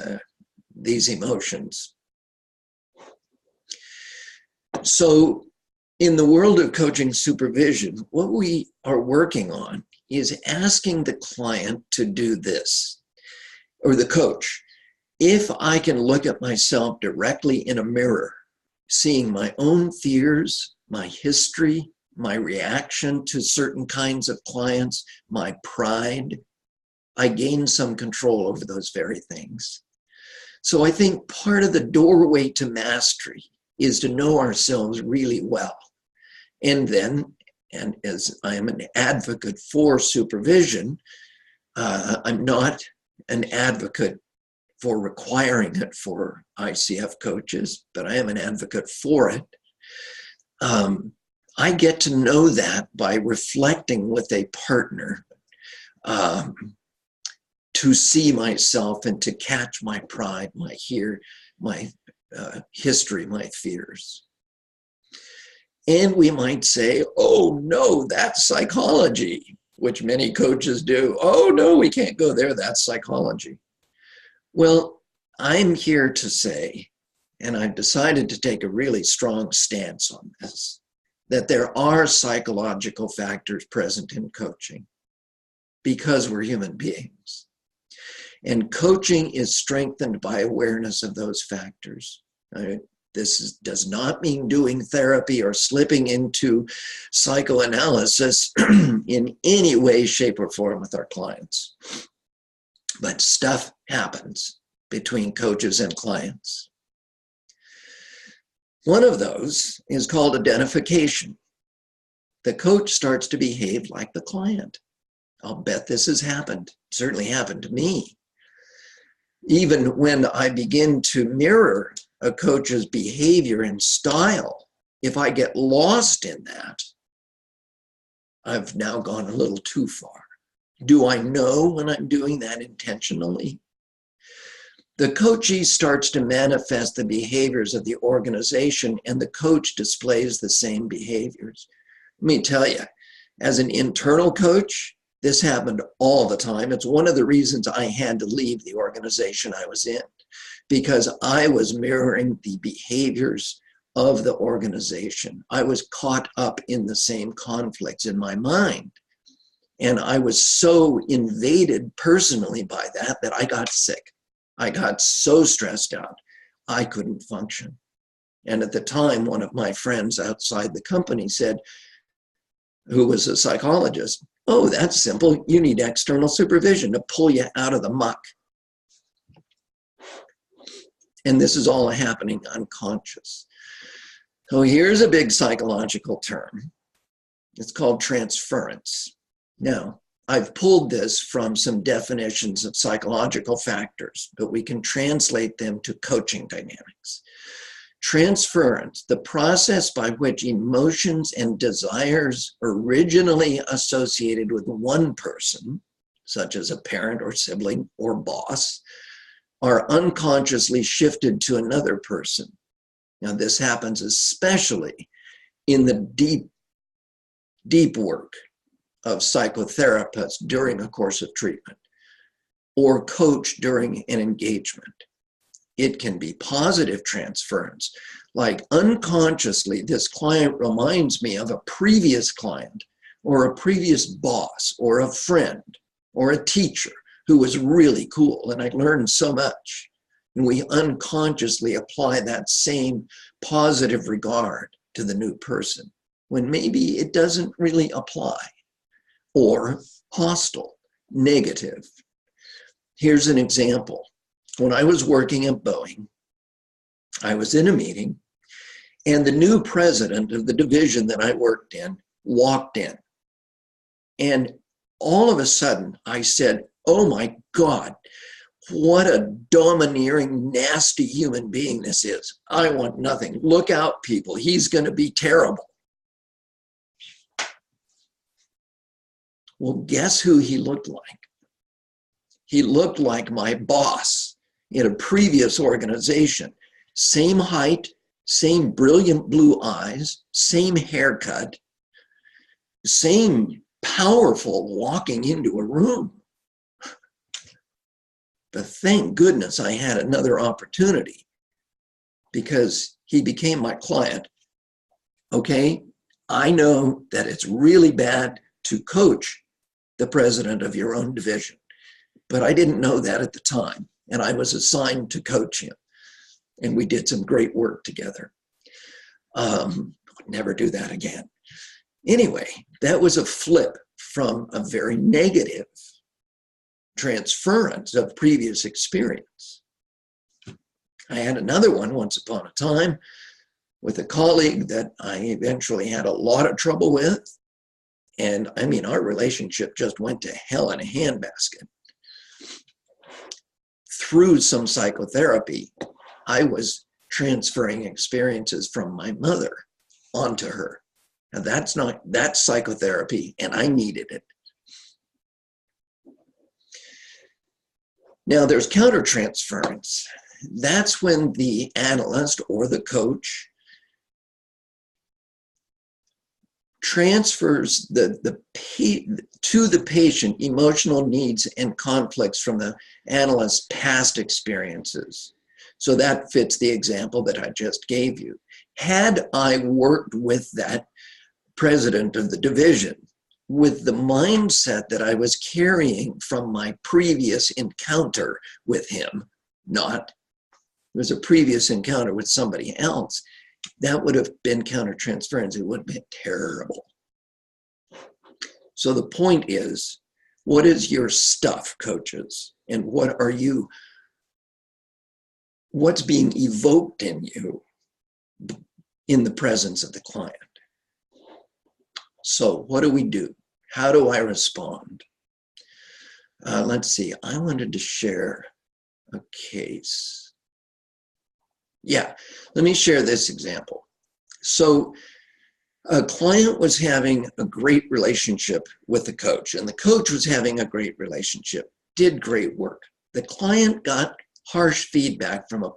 emotions. So in the world of coaching supervision, what we are working on is asking the client to do this, or the coach. If I can look at myself directly in a mirror, seeing my own fears, my history, my reaction to certain kinds of clients, my pride, I gain some control over those very things. So I think part of the doorway to mastery is to know ourselves really well. And then, and as I am an advocate for supervision, I'm not an advocate for requiring it for ICF coaches, but I am an advocate for it. I get to know that by reflecting with a partner, to see myself and to catch my pride, my history, my fears. And we might say, oh no, that's psychology, which many coaches do. Oh no, we can't go there, that's psychology. Well, I'm here to say, and I've decided to take a really strong stance on this, that there are psychological factors present in coaching because we're human beings. And coaching is strengthened by awareness of those factors. This does not mean doing therapy or slipping into psychoanalysis in any way, shape, or form with our clients. But stuff happens between coaches and clients. One of those is called identification. The coach starts to behave like the client. I'll bet this has happened, certainly happened to me. Even when I begin to mirror a coach's behavior and style, if I get lost in that, I've now gone a little too far. Do I know when I'm doing that intentionally? The coachee starts to manifest the behaviors of the organization, and the coach displays the same behaviors. Let me tell you, as an internal coach, this happened all the time. It's one of the reasons I had to leave the organization I was in, because I was mirroring the behaviors of the organization. I was caught up in the same conflicts in my mind. And I was so invaded personally by that I got sick. I got so stressed out, I couldn't function. And at the time, one of my friends outside the company said, who was a psychologist, oh, that's simple. You need external supervision to pull you out of the muck. And this is all happening unconscious. So here's a big psychological term. It's called transference. Now, I've pulled this from some definitions of psychological factors, but we can translate them to coaching dynamics. Transference, the process by which emotions and desires originally associated with one person, such as a parent or sibling or boss, are unconsciously shifted to another person. Now, this happens especially in the deep work of psychotherapists during a course of treatment or coach during an engagement. It can be positive transference, like unconsciously, this client reminds me of a previous client or a previous boss or a friend or a teacher who was really cool, and I learned so much. And we unconsciously apply that same positive regard to the new person, when maybe it doesn't really apply. Or hostile, negative. Here's an example. When I was working at Boeing, I was in a meeting, and the new president of the division that I worked in walked in. And all of a sudden, I said, oh my God, what a domineering, nasty human being this is. I want nothing. Look out, people. He's going to be terrible. Well, guess who he looked like? He looked like my boss in a previous organization. Same height, same brilliant blue eyes, same haircut, same powerful walking into a room. But thank goodness I had another opportunity, because he became my client. Okay, I know that it's really bad to coach the president of your own division, but I didn't know that at the time, and I was assigned to coach him, and we did some great work together. Never do that again. Anyway, that was a flip from a very negative transference of previous experience. I had another one once upon a time with a colleague that I eventually had a lot of trouble with. And I mean, our relationship just went to hell in a handbasket. Through some psychotherapy, I was transferring experiences from my mother onto her. Now that's psychotherapy, and I needed it. Now there's countertransference. That's when the analyst or the coach transfers to the patient emotional needs and conflicts from the analyst's past experiences. So that fits the example that I just gave you. Had I worked with that president of the division with the mindset that I was carrying from my previous encounter with him, it was a previous encounter with somebody else, that would have been countertransference. It would have been terrible. So the point is, what is your stuff, coaches? And what's being evoked in you in the presence of the client? So what do? How do I respond? Let's see, I wanted to share a case. Yeah, let me share this example. So a client was having a great relationship with the coach, and the coach was having a great relationship, did great work. The client got harsh feedback from a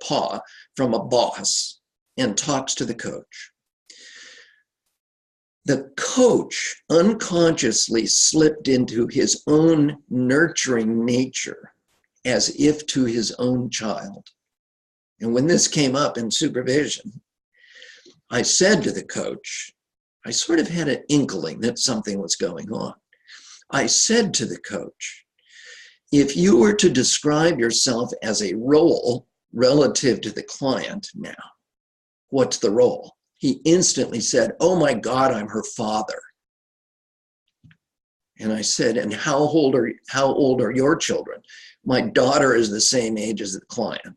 boss and talks to the coach. The coach unconsciously slipped into his own nurturing nature as if to his own child. And when this came up in supervision, I said to the coach, I sort of had an inkling that something was going on. I said to the coach, if you were to describe yourself as a role relative to the client now, what's the role? He instantly said, oh my God, I'm her father. And I said, and how old are your children? My daughter is the same age as the client.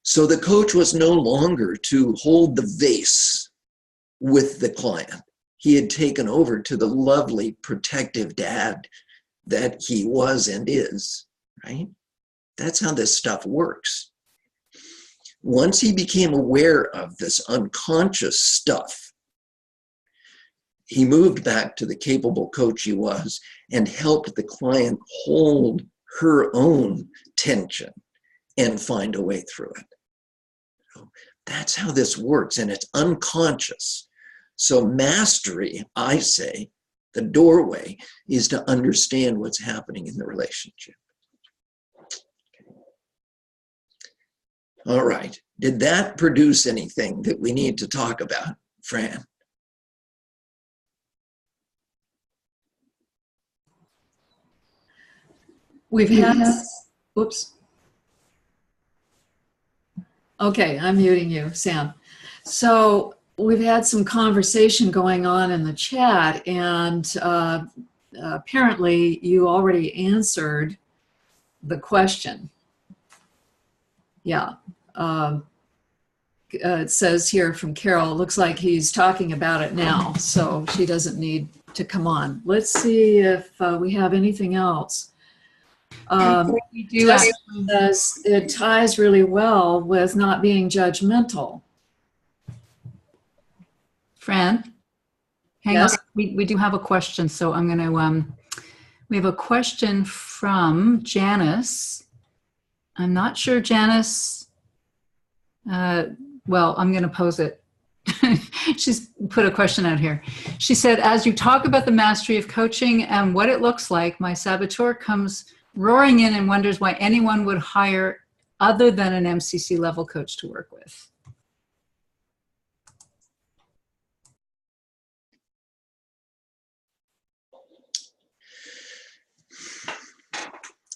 So the coach was no longer to hold the vase with the client. He had taken over to the lovely, protective dad that he was and is, right? That's how this stuff works. Once he became aware of this unconscious stuff, he moved back to the capable coach he was and helped the client hold her own tension and find a way through it. So that's how this works, and it's unconscious. So mastery, I say, the doorway is to understand what's happening in the relationship. All right, did that produce anything that we need to talk about, Fran? We've had, whoops. Okay, I'm muting you, Sam. So we've had some conversation going on in the chat, and apparently you already answered the question. Yeah. It says here from Carol, it looks like he's talking about it now, so she doesn't need to come on. Let's see if we have anything else. We do Says it ties really well with not being judgmental. Fran, hang on. We do have a question, so I'm going to, we have a question from Janice. I'm not sure, Janice, well, I'm going to pose it. She's put a question out here. She said, as you talk about the mastery of coaching and what it looks like, my saboteur comes roaring in and wonders why anyone would hire other than an MCC level coach to work with.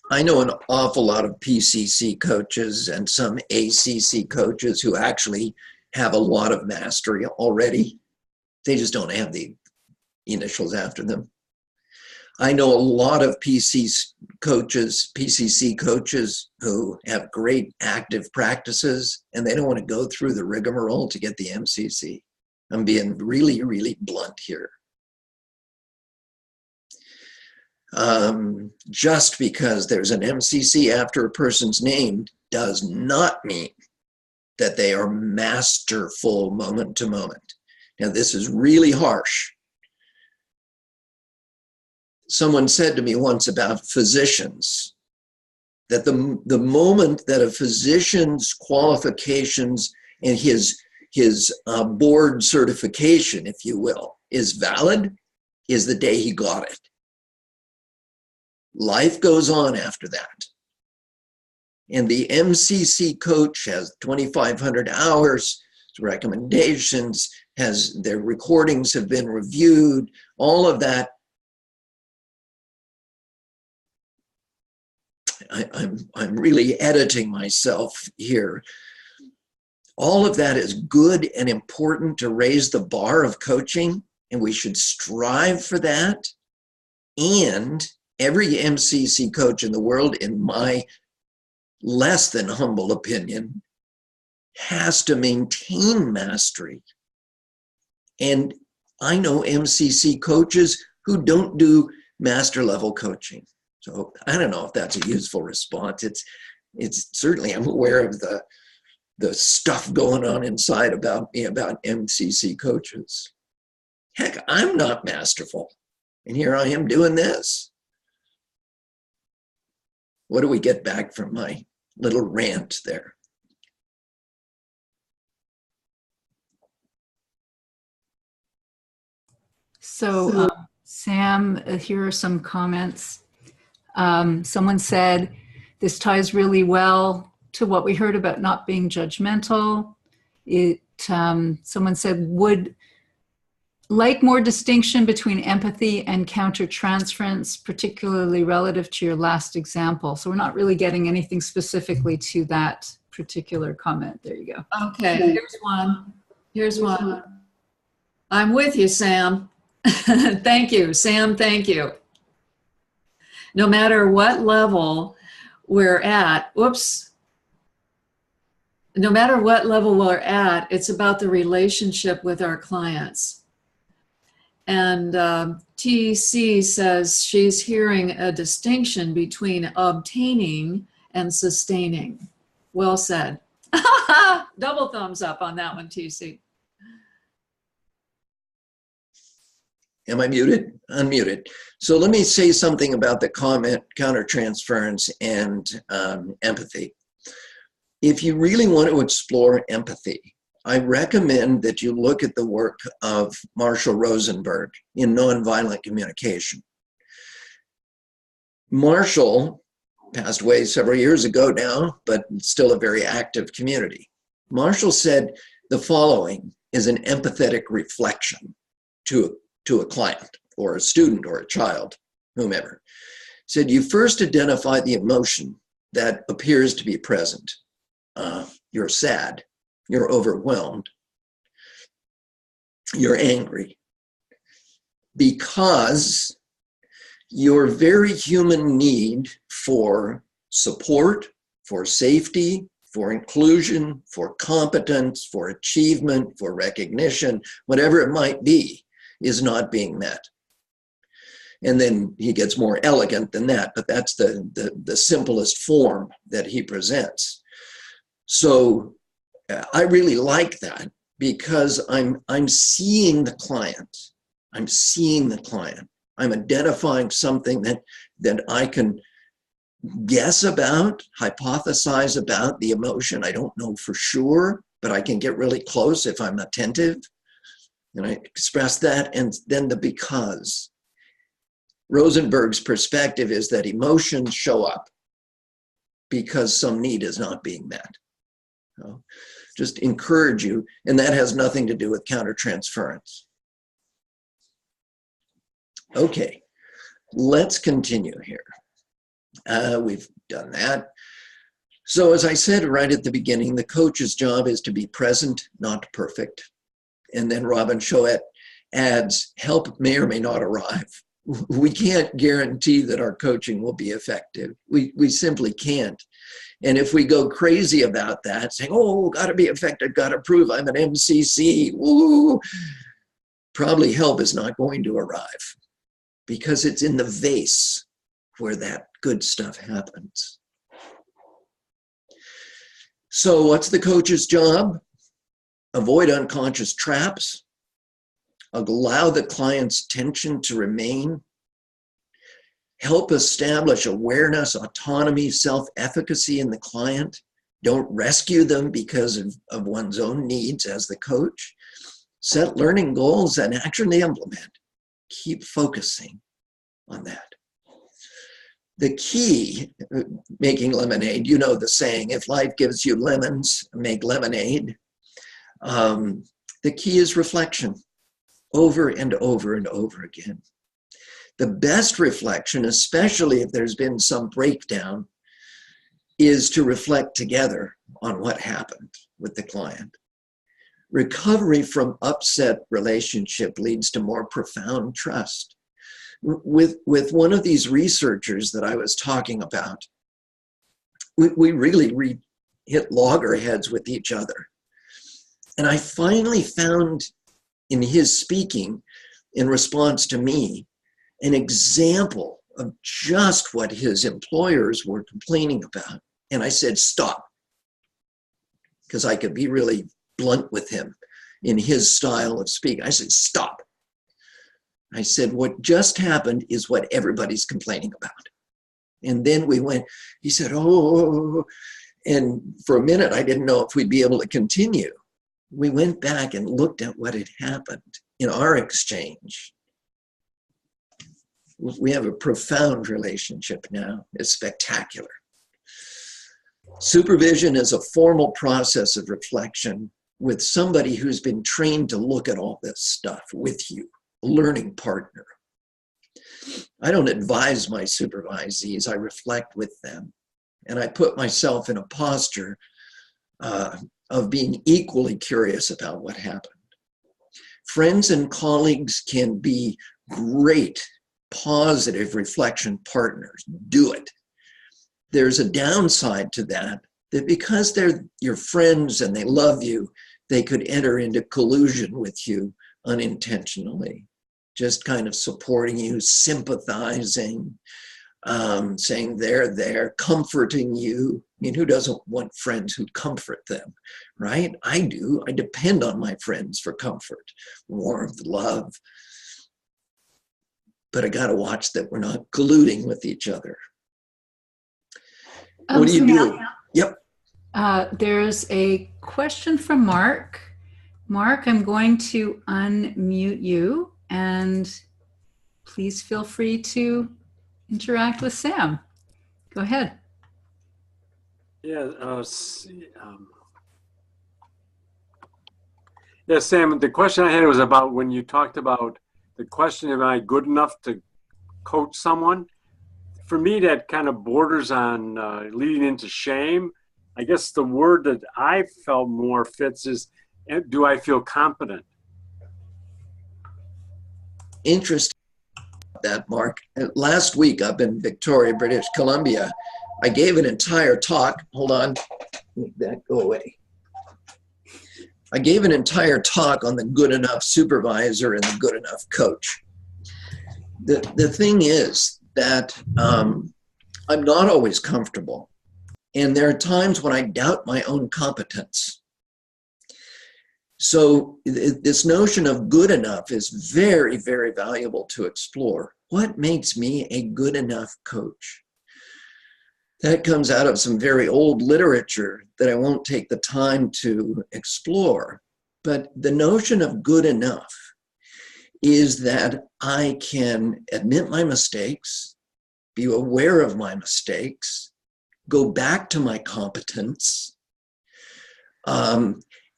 I know an awful lot of PCC coaches and some ACC coaches who actually have a lot of mastery already. They just don't have the initials after them. I know a lot of PCC coaches who have great active practices, and they don't want to go through the rigmarole to get the MCC. I'm being really, really blunt here. Just because there's an MCC after a person's name does not mean that they are masterful moment to moment. Now, this is really harsh. Someone said to me once about physicians that the moment that a physician's qualifications and his board certification, if you will, is valid, is the day he got it. Life goes on after that. And the MCC coach has 2,500 hours, recommendations, has their recordings have been reviewed, all of that. I'm really editing myself here. All of that is good and important to raise the bar of coaching, and we should strive for that. And every MCC coach in the world, in my less than humble opinion, has to maintain mastery. And I know MCC coaches who don't do master level coaching. So I don't know if that's a useful response. It's certainly, I'm aware of the stuff going on inside about me about MCC coaches. Heck, I'm not masterful. And here I am doing this. What do we get back from my little rant there? So, Sam, here are some comments. Someone said, this ties really well to what we heard about not being judgmental. Someone said, would like more distinction between empathy and countertransference, particularly relative to your last example. So we're not really getting anything specifically to that particular comment. There you go. Okay, here's one. Here's one. I'm with you, Sam. Thank you, Sam, thank you. No matter what level we're at, no matter what level we're at, it's about the relationship with our clients. And TC says she's hearing a distinction between obtaining and sustaining. Well said. Double thumbs up on that one, TC. Am I muted? Unmuted. So let me say something about the comment, countertransference, and empathy. If you really want to explore empathy, I recommend that you look at the work of Marshall Rosenberg in nonviolent communication. Marshall passed away several years ago now, but still a very active community. Marshall said the following is an empathetic reflection to a client or a student or a child, whomever. Said, you first identify the emotion that appears to be present. You're sad, you're overwhelmed, you're angry, because your very human need for support, for safety, for inclusion, for competence, for achievement, for recognition, whatever it might be, is not being met. And then he gets more elegant than that, but that's the simplest form that he presents. So I really like that because I'm seeing the client. I'm seeing the client. I'm identifying something that I can guess about, hypothesize about the emotion. I don't know for sure, but I can get really close if I'm attentive. And I express that, and then the because. Rosenberg's perspective is that emotions show up because some need is not being met. So just encourage you, and that has nothing to do with countertransference. Okay, let's continue here. We've done that. So as I said right at the beginning, the coach's job is to be present, not perfect. And then Robin Choate adds, help may or may not arrive. We can't guarantee that our coaching will be effective. We simply can't. And if we go crazy about that, saying, oh, gotta be effective, gotta prove I'm an MCC, woo, probably help is not going to arrive because it's in the vase where that good stuff happens. So what's the coach's job? Avoid unconscious traps, allow the client's tension to remain, help establish awareness, autonomy, self-efficacy in the client. Don't rescue them because of one's own needs as the coach. Set learning goals and actually implement. Keep focusing on that. The key, making lemonade, you know the saying, if life gives you lemons, make lemonade. The key is reflection over and over and over again. The best reflection, especially if there's been some breakdown, is to reflect together on what happened with the client. Recovery from upset relationship leads to more profound trust. With one of these researchers that I was talking about, we really hit loggerheads with each other. And I finally found in his speaking, in response to me, an example of just what his employers were complaining about. And I said, stop, because I could be really blunt with him in his style of speaking. I said, stop. I said, what just happened is what everybody's complaining about. And then we went, he said, oh, and for a minute, I didn't know if we'd be able to continue. We went back and looked at what had happened in our exchange. We have a profound relationship now. It's spectacular. Supervision is a formal process of reflection with somebody who's been trained to look at all this stuff with you, a learning partner. I don't advise my supervisees, I reflect with them. And I put myself in a posture of being equally curious about what happened. Friends and colleagues can be great, positive reflection partners. Do it. There's a downside to that because they're your friends and they love you, they could enter into collusion with you unintentionally, just kind of supporting you, sympathizing, saying they're there, comforting you. I mean, who doesn't want friends who comfort them, right? I do. I depend on my friends for comfort, warmth, love. But I got to watch that we're not colluding with each other. What do you do? Yep. There's a question from Mark. Mark, I'm going to unmute you, and please feel free to interact with Sam. Go ahead. Yeah, yeah, Sam, the question I had was about when you talked about the question, am I good enough to coach someone? For me, that kind of borders on leading into shame. I guess the word that I felt more fits is, do I feel competent? Interesting that, Mark. Last week up in Victoria, British Columbia, I gave an entire talk. Hold on, make that go away. I gave an entire talk on the good enough supervisor and the good enough coach. The thing is that I'm not always comfortable. And there are times when I doubt my own competence. So this notion of good enough is very, very valuable to explore. What makes me a good enough coach? That comes out of some very old literature that I won't take the time to explore. But the notion of good enough is that I can admit my mistakes, be aware of my mistakes, go back to my competence,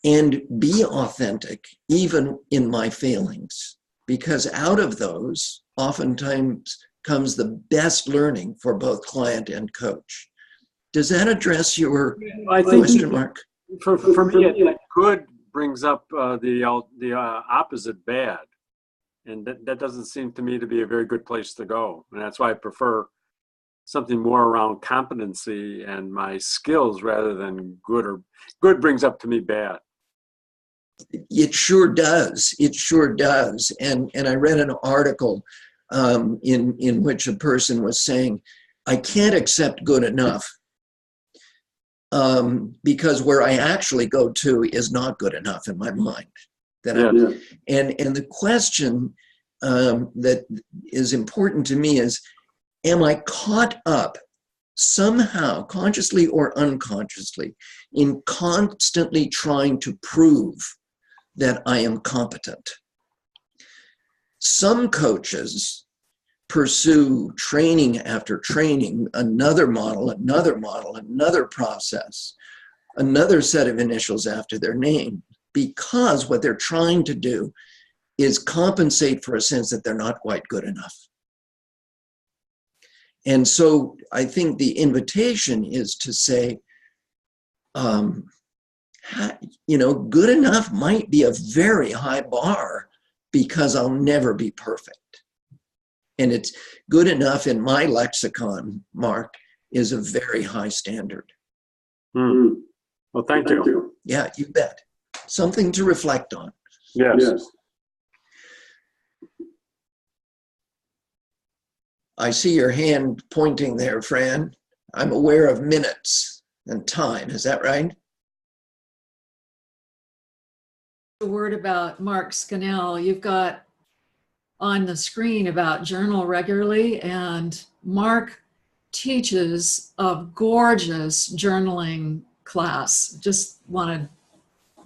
and be authentic, even in my failings. Because out of those, oftentimes comes the best learning for both client and coach. Does that address your question, Mark? For me, good brings up the opposite, bad. And that doesn't seem to me to be a very good place to go. And that's why I prefer something more around competency and my skills rather than good. Or good brings up to me bad. It sure does. It sure does. And I read an article in which a person was saying, I can't accept good enough because where I actually go to is not good enough in my mind. And the question that is important to me is, am I caught up somehow, consciously or unconsciously, in constantly trying to prove that I am competent? Some coaches pursue training after training, another model, another process, another set of initials after their name, because what they're trying to do is compensate for a sense that they're not quite good enough. And so I think the invitation is to say, you know, good enough might be a very high bar because I'll never be perfect. And it's good enough in my lexicon, Mark, is a very high standard. Well, thank you. Yeah, you bet. Something to reflect on. Yes. I see your hand pointing there, Fran. I'm aware of minutes and time. Is that right? A word about Mark Scannell. You've got on the screen about journal regularly, and Mark teaches a gorgeous journaling class. Just wanted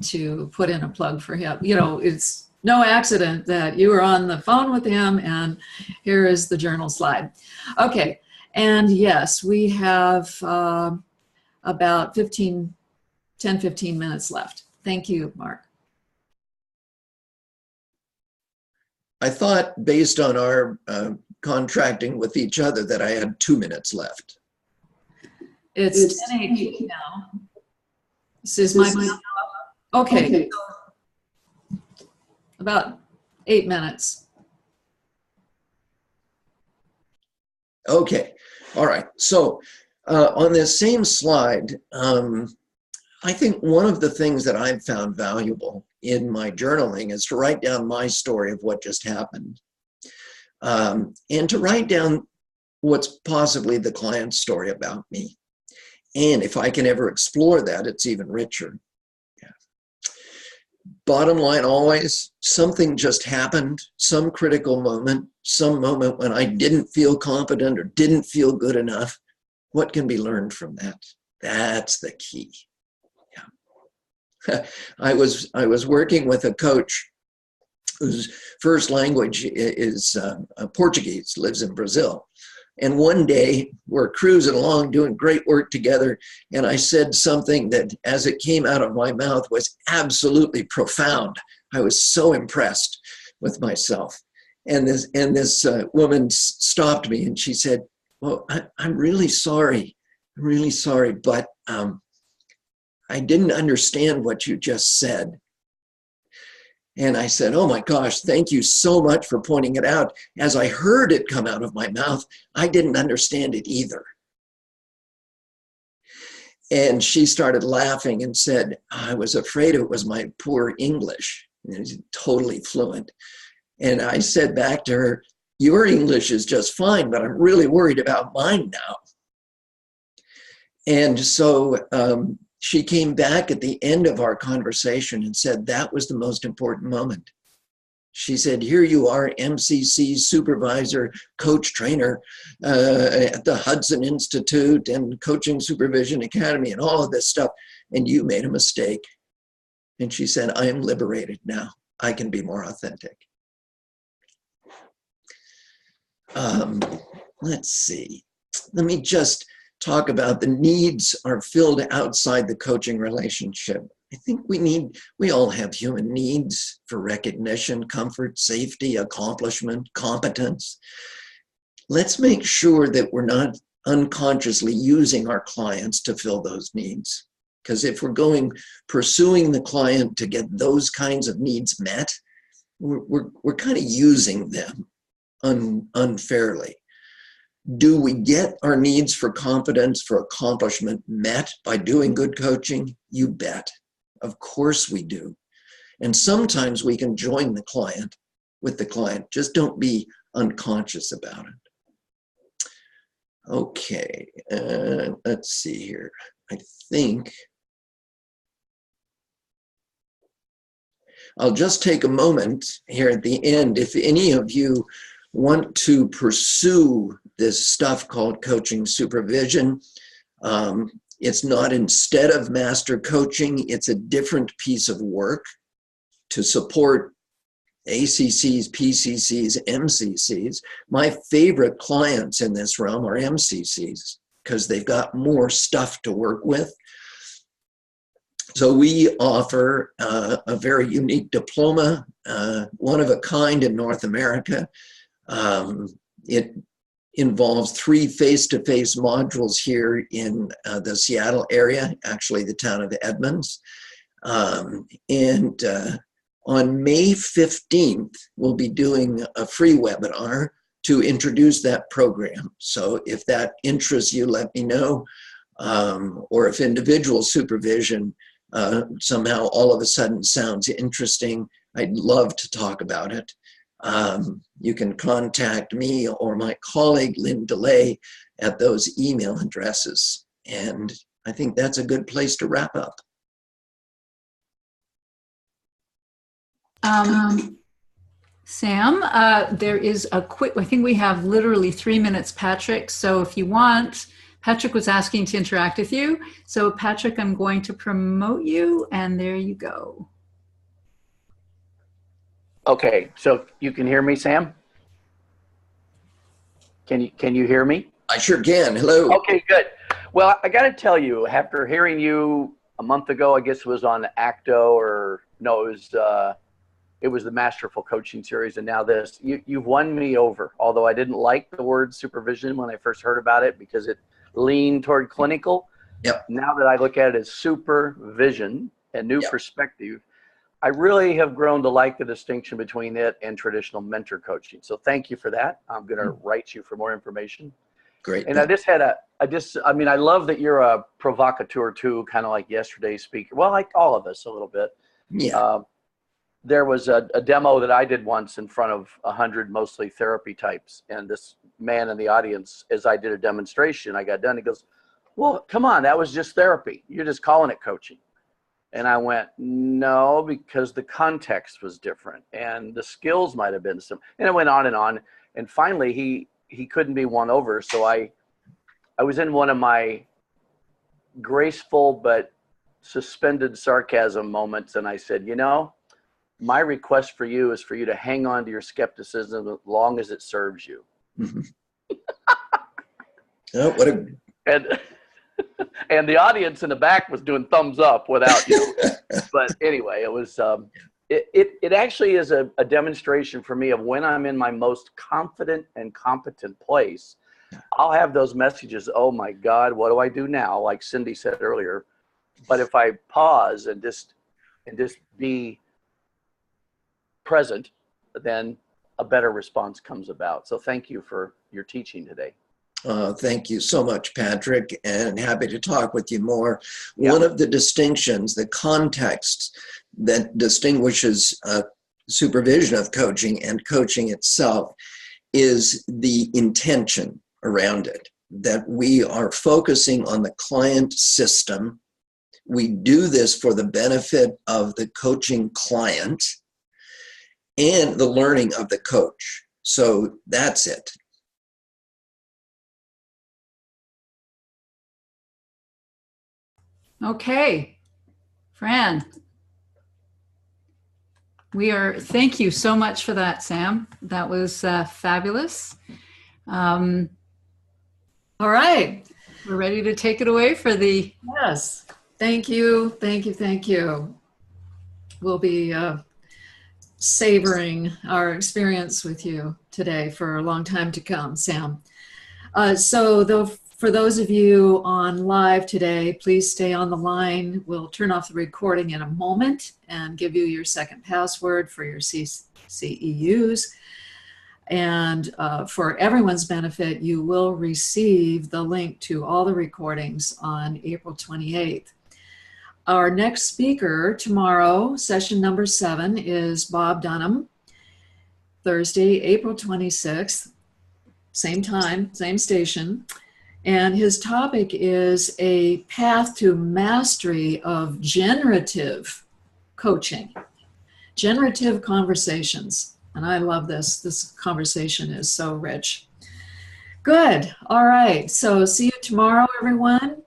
to put in a plug for him. You know, it's no accident that you were on the phone with him, and here is the journal slide. Okay, and yes, we have about 10-15 minutes left. Thank you, Mark. I thought, based on our contracting with each other, that I had 2 minutes left. It's 10:18 now. This is my okay. About 8 minutes. Okay, all right. So on this same slide, I think one of the things that I've found valuable in my journaling is to write down my story of what just happened, and to write down what's possibly the client's story about me. And if I can ever explore that, it's even richer. Yeah. Bottom line always, something just happened, some critical moment, some moment when I didn't feel competent or didn't feel good enough. What can be learned from that? That's the key. I was working with a coach whose first language is Portuguese, lives in Brazil. And one day we're cruising along doing great work together, and I said something that, as it came out of my mouth, was absolutely profound. I was so impressed with myself. And this woman stopped me and she said, "Well, I'm really sorry. I'm really sorry, but I didn't understand what you just said." And I said, "Oh my gosh, thank you so much for pointing it out. As I heard it come out of my mouth, I didn't understand it either." And she started laughing and said, "I was afraid it was my poor English." And it's totally fluent. And I said back to her, "Your English is just fine, but I'm really worried about mine now." And so she came back at the end of our conversation and said that was the most important moment. She said, "Here you are, MCC supervisor, coach trainer at the Hudson Institute and Coaching Supervision Academy and all of this stuff, and you made a mistake." And she said, "I am liberated now. I can be more authentic." Let's see. Let me just talk about the needs are filled outside the coaching relationship. I think we all have human needs for recognition, comfort, safety, accomplishment, competence. Let's make sure that we're not unconsciously using our clients to fill those needs. Because if we're pursuing the client to get those kinds of needs met, we're kind of using them unfairly. Do we get our needs for competence, for accomplishment met by doing good coaching? You bet. Of course we do. And sometimes we can join the client with the client. Just don't be unconscious about Okay, let's see here. I think I'll just take a moment here at the end. If any of you want to pursue this stuff called coaching supervision, it's not instead of master coaching, it's a different piece of work to support ACCs, PCCs, MCCs. My favorite clients in this realm are MCCs because they've got more stuff to work with. So we offer a very unique diploma, one of a kind in North America. It involves 3 face-to-face modules here in the Seattle area, actually the town of Edmonds. On May 15th, we'll be doing a free webinar to introduce that program. So if that interests you, let me know. Or if individual supervision somehow all of a sudden sounds interesting, I'd love to talk about it. You can contact me or my colleague, Lynn DeLay, at those email addresses. And I think that's a good place to wrap up. Sam, there is a quick, I think we have literally 3 minutes, Patrick. So if you want, Patrick was asking to interact with you. So Patrick, I'm going to promote you and there you go. Okay, so you can hear me, Sam? Can you hear me? I sure can. Hello. Okay, good. Well, I got to tell you, after hearing you a month ago, I guess it was on Acto, or no, it was the Masterful Coaching Series, and now this. You've won me over, although I didn't like the word supervision when I first heard about it because it leaned toward clinical. Yep. Now that I look at it as supervision and new perspective, I really have grown to like the distinction between it and traditional mentor coaching. So thank you for that. I'm going to write you for more information. Great. And I mean, I love that you're a provocateur too, kind of like yesterday's speaker. Well, like all of us a little bit. Yeah. There was a demo that I did once in front of 100 mostly therapy types. And this man in the audience, as I did a demonstration, I got done. He goes, well, come on, that was just therapy. You're just calling it coaching. And I went, no, because the context was different and the skills might have been some. And it went on. And finally, he couldn't be won over. So I was in one of my graceful but suspended sarcasm moments. And I said, you know, my request for you is for you to hang on to your skepticism as long as it serves you. Mm-hmm. Oh, what a... And the audience in the back was doing thumbs up without, you know. But anyway, it was, it actually is a demonstration for me of when I'm in my most confident and competent place, I'll have those messages, oh my God, what do I do now? Like Cindy said earlier. But if I pause and just be present, then a better response comes about. So thank you for your teaching today. Thank you so much, Patrick, and happy to talk with you more. Yeah. One of the distinctions, the context that distinguishes supervision of coaching and coaching itself is the intention around it, that we are focusing on the client system. We do this for the benefit of the coaching client and the learning of the coach. So that's it. Okay, Fran. Thank you so much for that, Sam. That was fabulous. All right. We're ready to take it away for the... Yes. Thank you. Thank you. Thank you. We'll be savoring our experience with you today for a long time to come, Sam. For those of you on live today, please stay on the line. We'll turn off the recording in a moment and give you your second password for your CEUs. And for everyone's benefit, you will receive the link to all the recordings on April 28th. Our next speaker tomorrow, session number 7, is Bob Dunham. Thursday, April 26th, same time, same station. And his topic is a path to mastery of generative coaching, generative conversations. And I love this. This conversation is so rich. Good. All right. So see you tomorrow, everyone.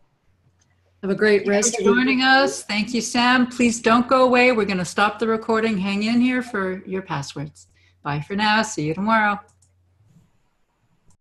Have a great rest Thank you for joining us. Thank you, Sam. Please don't go away. We're going to stop the recording. Hang in here for your passwords. Bye for now. See you tomorrow.